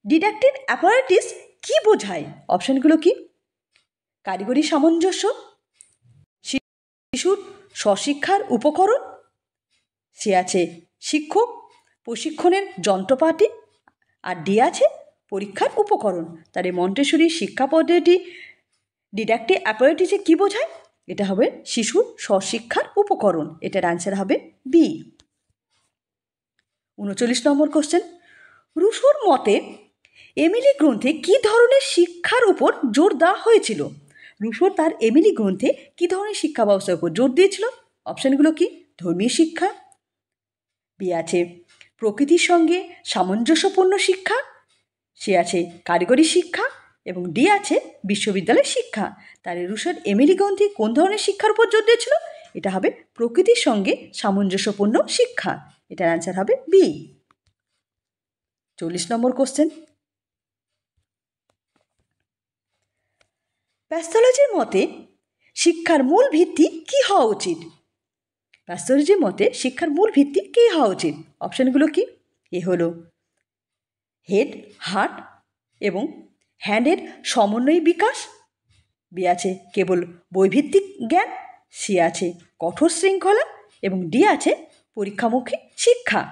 ডিডাক্টিভ অ্যাপারেটিস কি বোঝায়? অপশানগুলো কি? কারিগরি সামঞ্জস্য, শিশুর স্বশিক্ষার উপকরণ, সে আছে শিক্ষক প্রশিক্ষণের যন্ত্রপাতি, আর ডি আছে পরীক্ষার উপকরণ। তাহলে মন্টেসরি শিক্ষা পদ্ধতি ডিডাক্টিভ অ্যাপারেটিসে কী বোঝায়? এটা হবে শিশুর স্বশিক্ষার উপকরণ। এটার অ্যান্সার হবে বি। 39 নম্বর কোশ্চেন, রুশোর মতে এমিলি গ্রন্থে কী ধরনের শিক্ষার উপর জোর দেওয়া হয়েছিল? রুশো তার এমিলি গ্রন্থে কী ধরনের শিক্ষা ব্যবস্থার উপর জোর দিয়েছিল? অপশানগুলো কি? ধর্মীয় শিক্ষা, বি আছে প্রকৃতির সঙ্গে সামঞ্জস্যপূর্ণ শিক্ষা, সে আছে কারিগরি শিক্ষা, এবং ডি আছে বিশ্ববিদ্যালয় শিক্ষা। তাহলে রুশোর এমিলি গ্রন্থে কোন ধরনের শিক্ষার উপর জোর দিয়েছিল? এটা হবে প্রকৃতির সঙ্গে সামঞ্জস্যপূর্ণ শিক্ষা। এটার অ্যান্সার হবে বি। 40 নম্বর কোশ্চেন, প্যাথোলজির মতে শিক্ষার মূল ভিত্তি কী হওয়া উচিত? প্যাথোলজির মতে শিক্ষার মূল ভিত্তি কী হওয়া উচিত? অপশানগুলো কি? এ হলো হেড, হার্ট এবং হ্যান্ডের সমন্বয় বিকাশ, বি আছে কেবল বৈভিত্তিক জ্ঞান, সি আছে কঠোর শৃঙ্খলা, এবং ডি আছে পরীক্ষামুখী শিক্ষা।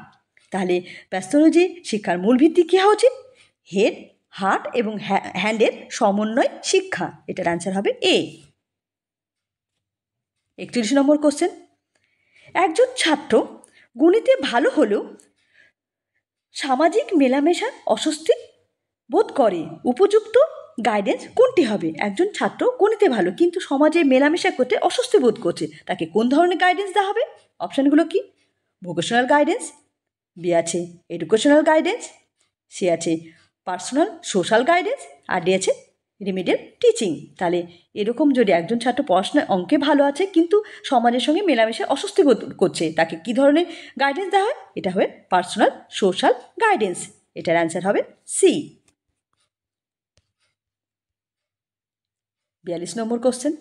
তাহলে প্যাথোলজি শিক্ষার মূল ভিত্তি কী হওয়া উচিত? হেড, হার্ট এবং হ্যান্ডের সমন্বয় শিক্ষা। এটার অ্যান্সার হবে এ। 41 নম্বর কোশ্চেন, একজন ছাত্র গণিতে ভালো হলেও সামাজিক মেলামেশার অস্বস্তি বোধ করে, উপযুক্ত গাইডেন্স কোনটি হবে? একজন ছাত্র গণিতে ভালো কিন্তু সমাজে মেলামেশা করতে অস্বস্তি বোধ করছে, তাকে কোন ধরনের গাইডেন্স দেওয়া হবে? অপশানগুলো কি? ভোকেশনাল গাইডেন্স, বি আছে এডুকেশনাল গাইডেন্স, সি আছে পার্সোনাল সোশ্যাল গাইডেন্স, আর ডি আছে রিমিডিয়াল টিচিং। তাহলে এরকম যদি একজন ছাত্র পড়াশোনায় অঙ্কে ভালো আছে কিন্তু সমাজের সঙ্গে মেলামেশা অস্বস্তি বোধ করছে, তাকে কী ধরনের গাইডেন্স দেওয়া হয়? এটা হবে পার্সোনাল সোশ্যাল গাইডেন্স। এটার অ্যান্সার হবে সি। 42 নম্বর কোশ্চেন,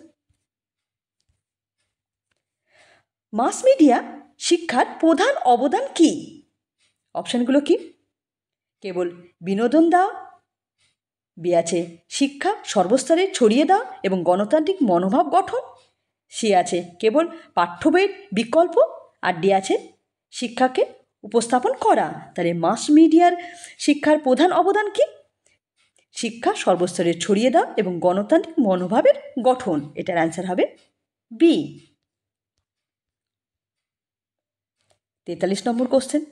মাস মিডিয়া শিক্ষার প্রধান অবদান কী? অপশানগুলো কি? কেবল বিনোদন দেওয়া, বি আছে শিক্ষা সর্বস্তরে ছড়িয়ে দেওয়া এবং গণতান্ত্রিক মনোভাব গঠন, সি আছে কেবল পাঠ্য বইয়ের বিকল্প, আর ডি আছে শিক্ষাকে উপস্থাপন করা। তাহলে মাস মিডিয়ার শিক্ষার প্রধান অবদান কি? শিক্ষা সর্বস্তরে ছড়িয়ে দেওয়া এবং গণতান্ত্রিক মনোভাবের গঠন। এটার অ্যান্সার হবে বি। 43 নম্বর কোশ্চেন,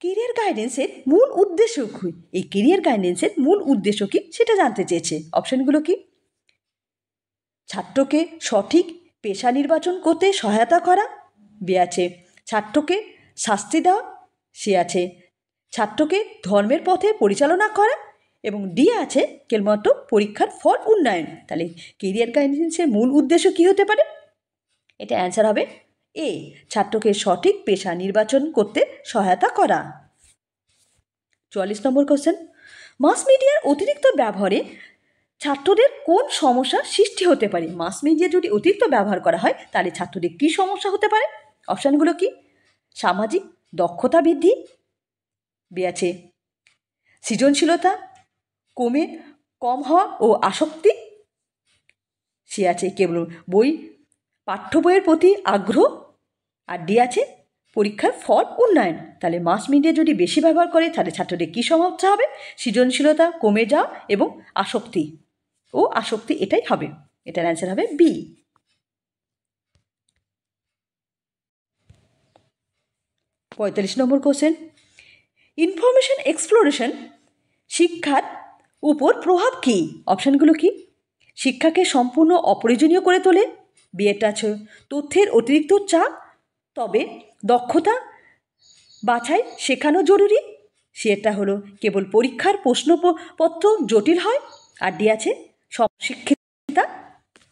কেরিয়ার গাইডেন্সের মূল উদ্দেশ্য কী? এই কেরিয়ার গাইডেন্সের মূল উদ্দেশ্য কী সেটা জানতে চেয়েছে। অপশানগুলো কি? ছাত্রকে সঠিক পেশা নির্বাচন করতে সহায়তা করা, বি আছে ছাত্রকে শাস্তি দেওয়া, সি আছে ছাত্রকে ধর্মের পথে পরিচালনা করা, এবং ডি আছে কেবলমাত্র পরীক্ষার ফল উন্নয়ন। তাহলে কেরিয়ার গাইডেন্সের মূল উদ্দেশ্য কী হতে পারে? এটা অ্যান্সার হবে এ, ছাত্রকে সঠিক পেশা নির্বাচন করতে সহায়তা করা। 44 নম্বর কোশ্চেন, মাস মিডিয়ার অতিরিক্ত ব্যবহারে ছাত্রদের কোন সমস্যা সৃষ্টি হতে পারে? মাস মিডিয়া যদি অতিরিক্ত ব্যবহার করা হয় তাহলে ছাত্রদের কী সমস্যা হতে পারে? অপশানগুলো কি? সামাজিক দক্ষতা বৃদ্ধি, বি আছে সৃজনশীলতা কম হওয়া ও আসক্তি, সি আছে কেবল পাঠ্য বইয়ের প্রতি আগ্রহ, আর ডি আছে পরীক্ষার ফল উন্নয়ন। তাহলে মাস মিডিয়া যদি বেশি ব্যবহার করে তাহলে ছাত্রদের কী সমস্যা হবে? সৃজনশীলতা কমে যাওয়া এবং আসক্তি এটাই হবে। এটার অ্যান্সার হবে বি। 45 নম্বর কোশ্চেন, ইনফরমেশন এক্সপ্লোরেশন শিক্ষার উপর প্রভাব কী? অপশানগুলো কি? শিক্ষাকে সম্পূর্ণ অপ্রয়োজনীয় করে তোলে, বি এটা আছে তথ্যের অতিরিক্ত চাপ, তবে দক্ষতা বাছাই শেখানো জরুরি, সে এটা হলো কেবল পরীক্ষার প্রশ্নপত্র জটিল হয়, আর ডি আছে শিক্ষিতা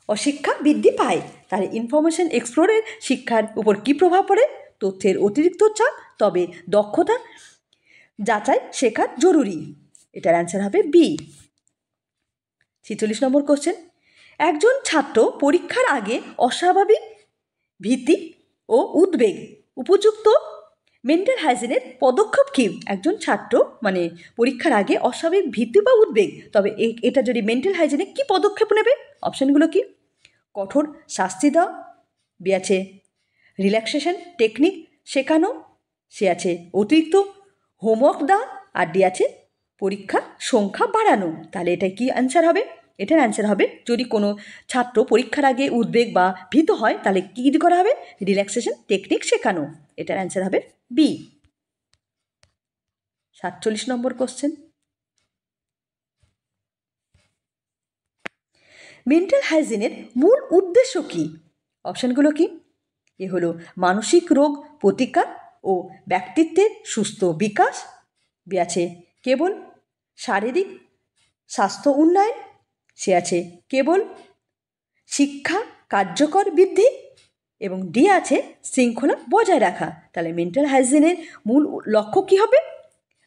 অশিক্ষা বৃদ্ধি পায়। তাহলে ইনফরমেশন এক্সপ্লোরের শিক্ষার উপর কী প্রভাব পড়ে? তথ্যের অতিরিক্ত চাপ, তবে দক্ষতা যাচাই শেখা জরুরি। এটার অ্যান্সার হবে বি। 46 নম্বর কোশ্চেন, একজন ছাত্র পরীক্ষার আগে অস্বাভাবিক ভীতি ও উদ্বেগ উপযুক্ত মেন্টাল হাইজিনের পদক্ষেপ কী? একজন ছাত্র পরীক্ষার আগে অস্বাভাবিক ভীতি বা উদ্বেগ, তবে এটা যদি মেন্টাল হাইজিনে কী পদক্ষেপ নেবে? অপশানগুলো কি? কঠোর শাস্তি দেওয়া, বি আছে রিল্যাক্সেশন টেকনিক শেখানো, সে আছে অতিরিক্ত হোমওয়ার্ক দেওয়া, আর ডি আছে পরীক্ষা সংখ্যা বাড়ানো। তাহলে এটা কি অ্যান্সার হবে? এটার অ্যান্সার হবে যদি কোনো ছাত্র পরীক্ষার আগে উদ্বেগ বা ভীত হয় তাহলে কী করা হবে? রিল্যাক্সেশন টেকনিক শেখানো। এটার অ্যান্সার হবে বি। 47 নম্বর কোশ্চেন, মেন্টাল হাইজিনের মূল উদ্দেশ্য কী? অপশানগুলো কি? এ হলো মানসিক রোগ প্রতিকার ও ব্যক্তিত্বের সুস্থ বিকাশ, বি আছে কেবল শারীরিক স্বাস্থ্য উন্নয়ন, সে আছে কেবল শিক্ষা কার্যকর বৃদ্ধি, এবং ডি আছে শৃঙ্খলা বজায় রাখা। তাহলে মেন্টাল হাইজিনের মূল লক্ষ্য কী হবে?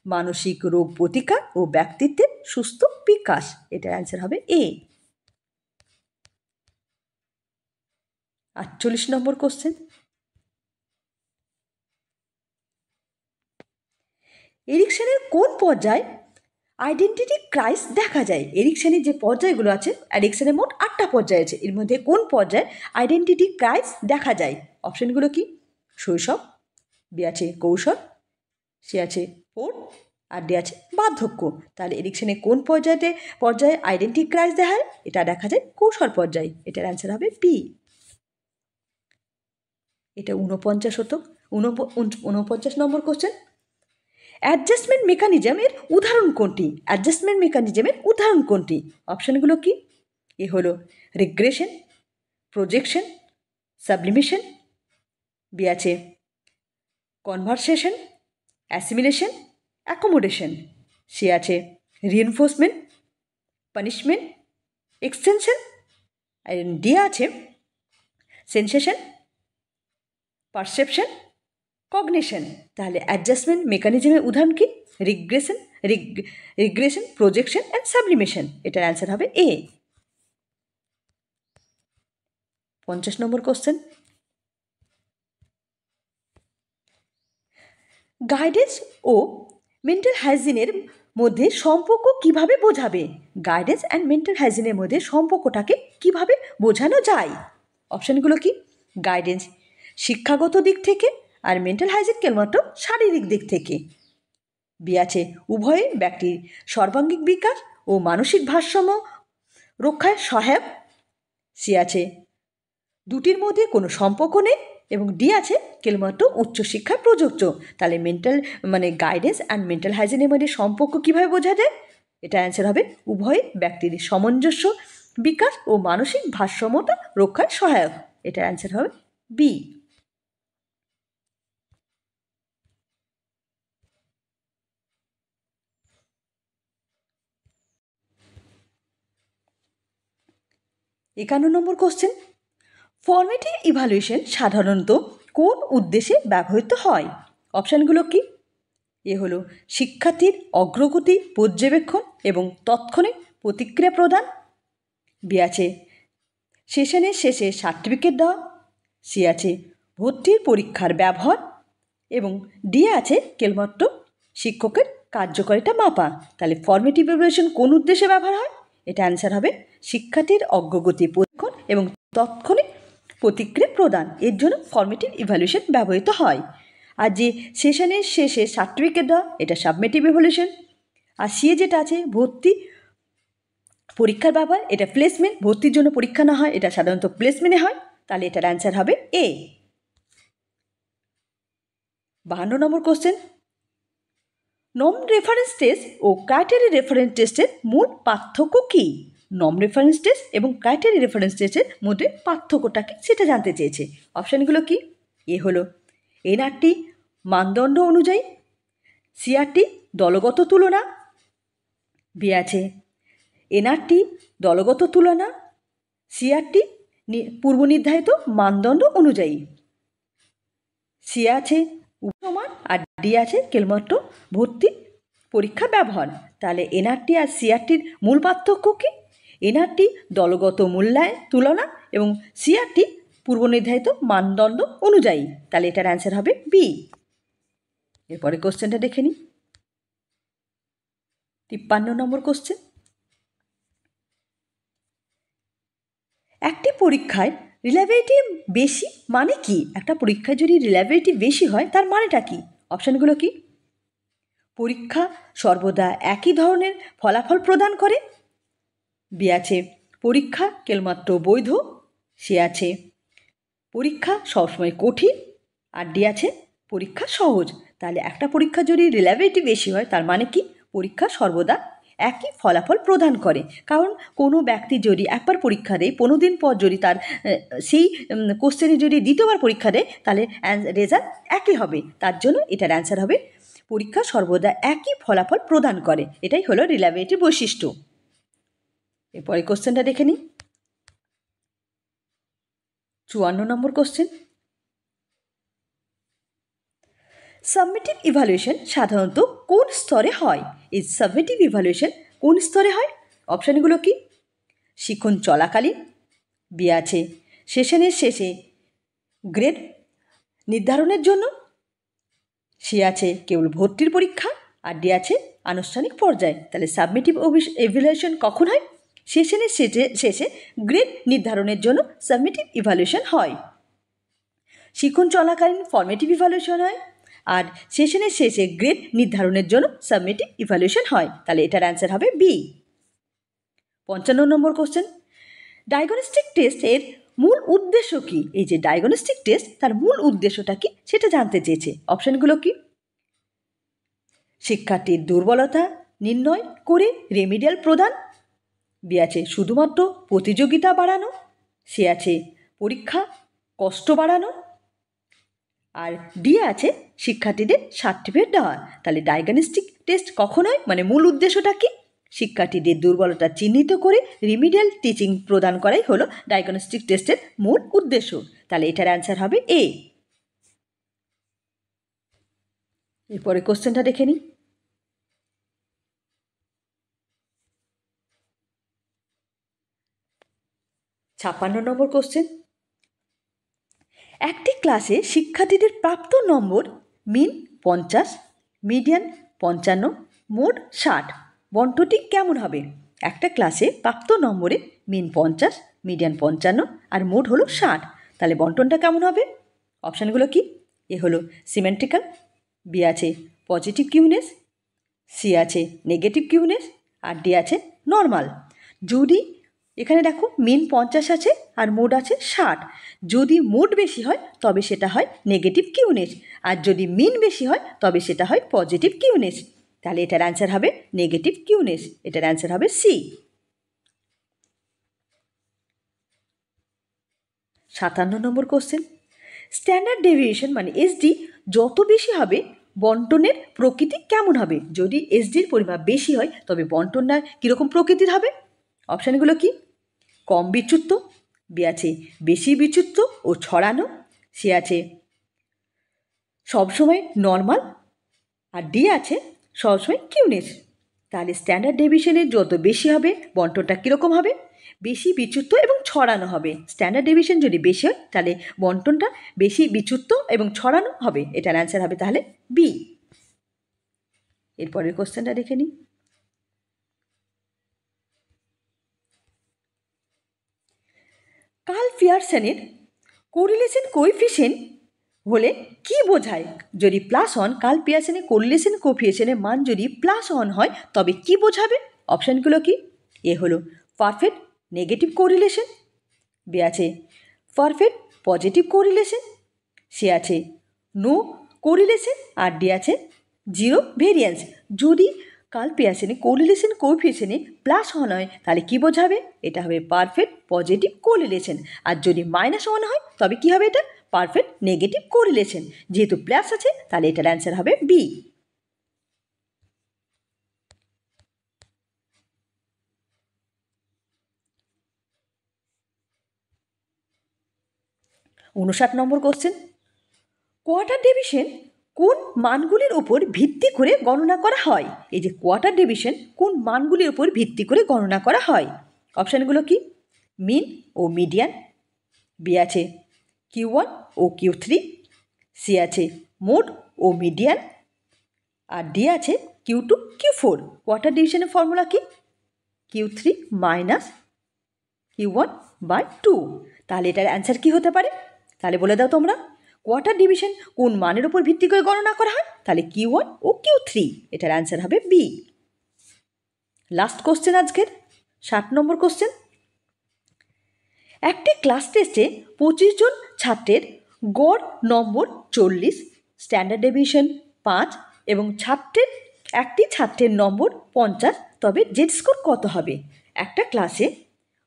মানসিক রোগ প্রতিকার ও ব্যক্তিত্বের সুস্থ বিকাশ। এটার অ্যান্সার হবে এ। 48 নম্বর কোশ্চেন, এরিকসনের কোন পর্যায়ে আইডেন্টিটি ক্রাইস দেখা যায়? এরিকসনের যে পর্যায়গুলো আছে, এরিকসনের মোট 8টা পর্যায় আছে, এর মধ্যে কোন পর্যায়ে আইডেন্টিটি ক্রাইস দেখা যায়? অপশানগুলো কি? শৈশব, বি আছে কৌশল, সে আছে পোর, আর ডি আছে বার্ধক্য। তাহলে এরিকসনের কোন পর্যায়ে আইডেন্টিটি ক্রাইস দেখা হয়? এটা দেখা যায় কৌশল পর্যায়ে। এটার অ্যান্সার হবে বি। এটা 49 নম্বর কোশ্চেন, অ্যাডজাস্টমেন্ট মেকানিজমের উদাহরণ কোনটি? অপশানগুলো কি? এ হলো রিগ্রেশন, প্রজেকশন, সাবলিমেশন, বি আছে কনভারসেশন, অ্যাসিমিলেশন, অ্যাকোমোডেশন, সে আছে রিএনফোর্সমেন্ট, পানিশমেন্ট, এক্সটেনশন, আর ডি আছে সেন্সেশন, পারসেপশন, কগনিশন। তাহলে অ্যাডজাস্টমেন্ট মেকানিজমের উদাহরণ কি? Regression, projection and sublimation. এটার অ্যান্সার হবে এ। 50 নম্বর কোশ্চেন, গাইডেন্স ও মেন্টাল হাইজিনের মধ্যে সম্পর্ক কিভাবে বোঝাবে? গাইডেন্স অ্যান্ড মেন্টাল হাইজিনের মধ্যে সম্পর্কটাকে কিভাবে বোঝানো যায়? অপশানগুলো কি? গাইডেন্স শিক্ষাগত দিক থেকে, আর মেন্টাল হাইজিন কেবলমাত্র শারীরিক দিক থেকে, বি আছে উভয়ে ব্যক্তির সর্বাঙ্গীন বিকাশ ও মানসিক ভারসাম্য রক্ষায় সহায়ক, সি আছে দুটির মধ্যে কোনো সম্পর্ক নেই, এবং ডি আছে কেবলমাত্র উচ্চশিক্ষায় প্রযোজ্য। তাহলে গাইডেন্স অ্যান্ড মেন্টাল হাইজিনের মধ্যে সম্পর্ক কীভাবে বোঝা যায়? এটা অ্যান্সার হবে উভয় ব্যক্তির সামঞ্জস্য বিকাশ ও মানসিক ভারসাম্যতা রক্ষায় সহায়ক। এটার অ্যান্সার হবে বি। একান্ন নম্বর কোশ্চেন, ফর্মেটিভ ইভ্যালুয়েশন সাধারণত কোন উদ্দেশ্যে ব্যবহৃত হয়? অপশানগুলো কি? এ হলো শিক্ষার্থীর অগ্রগতি পর্যবেক্ষণ এবং তৎক্ষণিক প্রতিক্রিয়া প্রদান, বি আছে সেশনের শেষে সার্টিফিকেট দেওয়া, সি আছে ভর্তির পরীক্ষার ব্যবহার এবং ডি আছে কেবলমাত্র শিক্ষকের কার্যকারিতা মাপা। তাহলে ফর্মেটিভ ইভ্যালুয়েশন কোন উদ্দেশ্যে ব্যবহার হয়? এটা অ্যান্সার হবে শিক্ষার্থীর অগ্রগতি পরীক্ষণ এবং তৎক্ষণিক প্রতিক্রিয়া প্রদান, এর জন্য ফর্মেটিভ ইভ্যালুয়েশন ব্যবহৃত হয়। আর যে সেশনের শেষে সার্টিফিকেট দেওয়া, এটা সাবমেটিভ ইভ্যালুয়েশন। আর সি যেটা আছে ভর্তি পরীক্ষার ব্যাপার, এটা প্লেসমেন্ট, ভর্তির জন্য পরীক্ষা না হয়, এটা সাধারণত প্লেসমেন্টে হয়। তাহলে এটার অ্যান্সার হবে এ। 52 নম্বর কোশ্চেন, নন রেফারেন্স টেস্ট ও ক্রাইটেরিয়া রেফারেন্স টেস্টের মূল পার্থক্য কী? নন রেফারেন্স টেস্ট এবং ক্রাইটেরিয়া রেফারেন্স টেস্টের মধ্যে পার্থক্যটা কী সেটা জানতে চেয়েছে। অপশানগুলো কি? এ হলো এনআরটি মানদণ্ড অনুযায়ী, সিআরটি দলগত তুলনা, বি আছে এনআরটি দলগত তুলনা, সিআরটি পূর্বনির্ধারিত মানদণ্ড অনুযায়ী, সি আছে উপমান, আর ডি আছে কেবলমাত্র ভর্তি পরীক্ষা ব্যবহার। তাহলে এনআরটি আর সিআরটির মূল পার্থক্য কী? এনআরটি দলগত মূল্যায়ন তুলনা এবং সিআরটি পূর্বনির্ধারিত মানদণ্ড অনুযায়ী। তাহলে এটার অ্যান্সার হবে বি। এরপরে কোশ্চেনটা দেখে নিই। 53 নম্বর কোশ্চেন, একটি পরীক্ষায় রিলায়েবিলিটি বেশি মানে কি? একটা পরীক্ষায় যদি রিলায়েবিলিটি বেশি হয় তার মানেটা কি? অপশানগুলো কি? পরীক্ষা সর্বদা একই ধরনের ফলাফল প্রদান করে, বি আছে পরীক্ষা কেবলমাত্র বৈধ, সি আছে পরীক্ষা সবসময় কঠিন, আর ডি আছে পরীক্ষা সহজ। তাহলে একটা পরীক্ষা যদি রিলায়েবিলিটি বেশি হয় তার মানে কি? পরীক্ষা সর্বদা একই ফলাফল প্রদান করে। কারণ কোনো ব্যক্তি যদি একবার পরীক্ষা দেয়, 15 দিন পর যদি তার সেই কোশ্চেনে যদি দ্বিতীয়বার পরীক্ষা দেয় তাহলে রেজাল্ট একই হবে। তার জন্য এটার অ্যান্সার হবে পরীক্ষা সর্বদা একই ফলাফল প্রদান করে। এটাই হলো রিলায়েবিলিটির বৈশিষ্ট্য। এরপরে কোশ্চেনটা দেখে নিই। 54 নম্বর কোশ্চেন, সাবমেটিভ ইভ্যালুয়েশন সাধারণত কোন স্তরে হয়? এই সাবমেটিভ ইভ্যালুয়েশন কোন স্তরে হয়? অপশানগুলো কি? শিখন চলাকালীন, বি আছে সেশনের শেষে গ্রেড নির্ধারণের জন্য, সি আছে কেবল ভর্তির পরীক্ষা, আর ডি আছে আনুষ্ঠানিক পর্যায়ে। তাহলে সাবমেটিভ ইভ্যালুয়েশন কখন হয়? সেশনের শেষে গ্রেড নির্ধারণের জন্য সাবমেটিভ ইভ্যালুয়েশন হয়। শিখন চলাকালীন ফর্মেটিভ ইভ্যালুয়েশন হয়, আর সেশনের শেষে গ্রেড নির্ধারণের জন্য সাবমেটিভ ইভ্যালুয়েশন হয়। তাহলে এটার অ্যান্সার হবে বি। 55 নম্বর কোশ্চেন, ডায়াগনস্টিক টেস্ট এর মূল উদ্দেশ্য কি? এই যে ডায়াগনস্টিক টেস্ট তার মূল উদ্দেশ্যটা কি সেটা জানতে চেয়েছে। অপশানগুলো কি? শিক্ষার্থীর দুর্বলতা নির্ণয় করে রেমিডিয়াল প্রদান, বি আছে শুধুমাত্র প্রতিযোগিতা বাড়ানো, সি আছে পরীক্ষা কষ্ট বাড়ানো, আর ডি আছে শিক্ষার্থীদের সার্টিফিকেট দেওয়া। তাহলে ডায়াগনস্টিক টেস্ট কখন হয় মানে মূল উদ্দেশ্যটা কি? শিক্ষার্থীদের দুর্বলতা চিহ্নিত করে রিমিডিয়াল টিচিং প্রদান করাই হলো ডায়াগনস্টিক টেস্টের মূল উদ্দেশ্য। তাহলে এটার অ্যান্সার হবে এ। এরপরে কোশ্চেনটা দেখে নিই। 56 নম্বর কোশ্চেন, একটি ক্লাসে শিক্ষার্থীদের প্রাপ্ত নম্বর মিন 50, মিডিয়ান 55, মোট 60, বন্টনটি কেমন হবে? একটা ক্লাসে প্রাপ্ত নম্বরে মিন 50, মিডিয়ান 55 আর মোট হলো 60। তাহলে বন্টনটা কেমন হবে? অপশানগুলো কি? এ হলো সিমেট্রিক্যাল, বি আছে পজিটিভ কিউনেস, সি আছে নেগেটিভ কিউনেস, আর ডি আছে নর্মাল। যদি এখানে দেখো মিন 50 আছে আর মোড আছে 60, যদি মোড বেশি হয় তবে সেটা হয় নেগেটিভ কিউনেস, আর যদি মিন বেশি হয় তবে সেটা হয় পজিটিভ কিউনেস। তাহলে এটার অ্যান্সার হবে নেগেটিভ কিউনেস। এটার অ্যান্সার হবে সি। 57 নম্বর কোশ্চেন, স্ট্যান্ডার্ড ডেভিয়েশন মানে এসডি যত বেশি হবে বন্টনের প্রকৃতি কেমন হবে? যদি এসডির পরিমাপ বেশি হয় তবে বন্টনটা কীরকম প্রকৃতির হবে? অপশানগুলো কি? কম বিচ্যুত, বি আছে বেশি বিচ্যুত ও ছড়ানো, সি আছে সবসময় নর্মাল, আর ডি আছে সবসময় কিউনেস। তাহলে স্ট্যান্ডার্ড ডেভিয়েশনের যত বেশি হবে বন্টনটা কীরকম হবে? বেশি বিচ্যুত এবং ছড়ানো হবে। স্ট্যান্ডার্ড ডেভিয়েশন যদি বেশি হয় তাহলে বন্টনটা বেশি বিচ্যুত এবং ছড়ানো হবে। এটার অ্যান্সার হবে তাহলে বি। এরপরের কোশ্চেনটা দেখে নিই। কার্ল পিয়ারসনের কোরিলেশন কোএফিসিয়েন্ট হলে কি বোঝায়? যদি +1, কার্ল পিয়ারসনের কোরিলেশন কোএফিসিয়েন্টের মান যদি +1 হয় তবে কি বোঝাবে? অপশানগুলো কি? এ হলো পারফেক্ট নেগেটিভ কোরিলেশন, বি আছে পারফেক্ট পজিটিভ কোরিলেশন, সি আছে নো কোরিলেশন, আর ডি আছে জিরো ভেরিয়েন্স। যদি কার্ল পিয়ারসনের কোরিলেশন কোএফিসিয়েন্টে +1 হয় তাহলে কি বোঝাবে? এটা হবে পারফেক্ট পজিটিভ কোরিলেশন। আর যদি -1 হয় তবে কি হবে? এটা পারফেক্ট নেগেটিভ কোরিলেশন। যেহেতু প্লাস আছে তাহলে এটার অ্যান্সার হবে বি। ঊনষাট নম্বর কোশ্চেন, কোয়ার্টার ডিভিশন কোন মানগুলির উপর ভিত্তি করে গণনা করা হয়? এই যে কোয়ার্টার ডিভিশন কোন মানগুলির উপর ভিত্তি করে গণনা করা হয়? অপশানগুলো কি? মিন ও মিডিয়ান, বি আছে Q1 ও Q3, সি আছে মোড ও মিডিয়ান, আর ডি আছে Q2 Q4। কোয়ার্টার ডিভিশনের ফর্মুলা কি? Q3 minus Q1 by 2। তাহলে এটার অ্যান্সার কি হতে পারে? তাহলে বলে দাও তোমরা, কোয়ার্টার ডিভিশন কোন মানের উপর ভিত্তি করে গণনা করা হয়? তাহলে Q1 ও Q3। এটার অ্যান্সার হবে বি। লাস্ট কোশ্চেন আজকের 60 নম্বর কোশ্চেন, একটি ক্লাস টেস্টে 25 জন ছাত্রের গড় নম্বর 40, স্ট্যান্ডার্ড ডেভিয়েশন 5 এবং একটি ছাত্রের নম্বর 50, তবে জেড স্কোর কত হবে? একটা ক্লাসে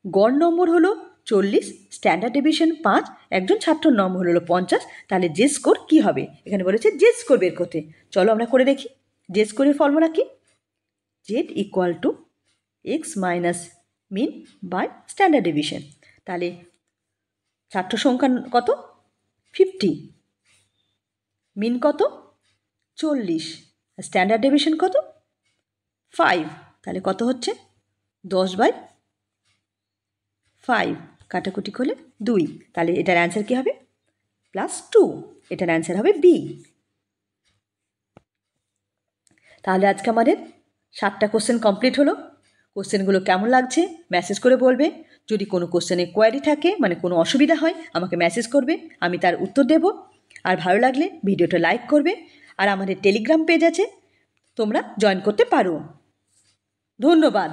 গড় নম্বর হলো 40, স্ট্যান্ডার্ড ডেভিয়েশন 5, একজন ছাত্রের নম্বর হলো 50, তাহলে জেড স্কোর কী হবে? এখানে বলেছে জেড স্কোর বের করতে। চলো আমরা করে দেখি। জেড স্কোরের ফর্মুলা কি? Z equal to X minus mean by standard deviation. তাহলে ছাত্র সংখ্যা কত? 50, মিন কত? 40, স্ট্যান্ডার্ড ডেভিয়েশন কত? 5। তাহলে কত হচ্ছে? 10/5, কাটাকুটি করলে 2। তাহলে এটার অ্যান্সার কী হবে? +2। এটার অ্যান্সার হবে বি। তাহলে আজকে আমাদের 60টা কোশ্চেন কমপ্লিট হলো। কোশ্চেনগুলো কেমন লাগছে মেসেজ করে বলবে। যদি কোনো কোশ্চেনে কোয়ারি থাকে মানে কোনো অসুবিধা হয় আমাকে মেসেজ করবে, আমি তার উত্তর দেব। আর ভালো লাগলে ভিডিওটা লাইক করবে। আর আমাদের টেলিগ্রাম পেজ আছে, তোমরা জয়েন করতে পারো। ধন্যবাদ।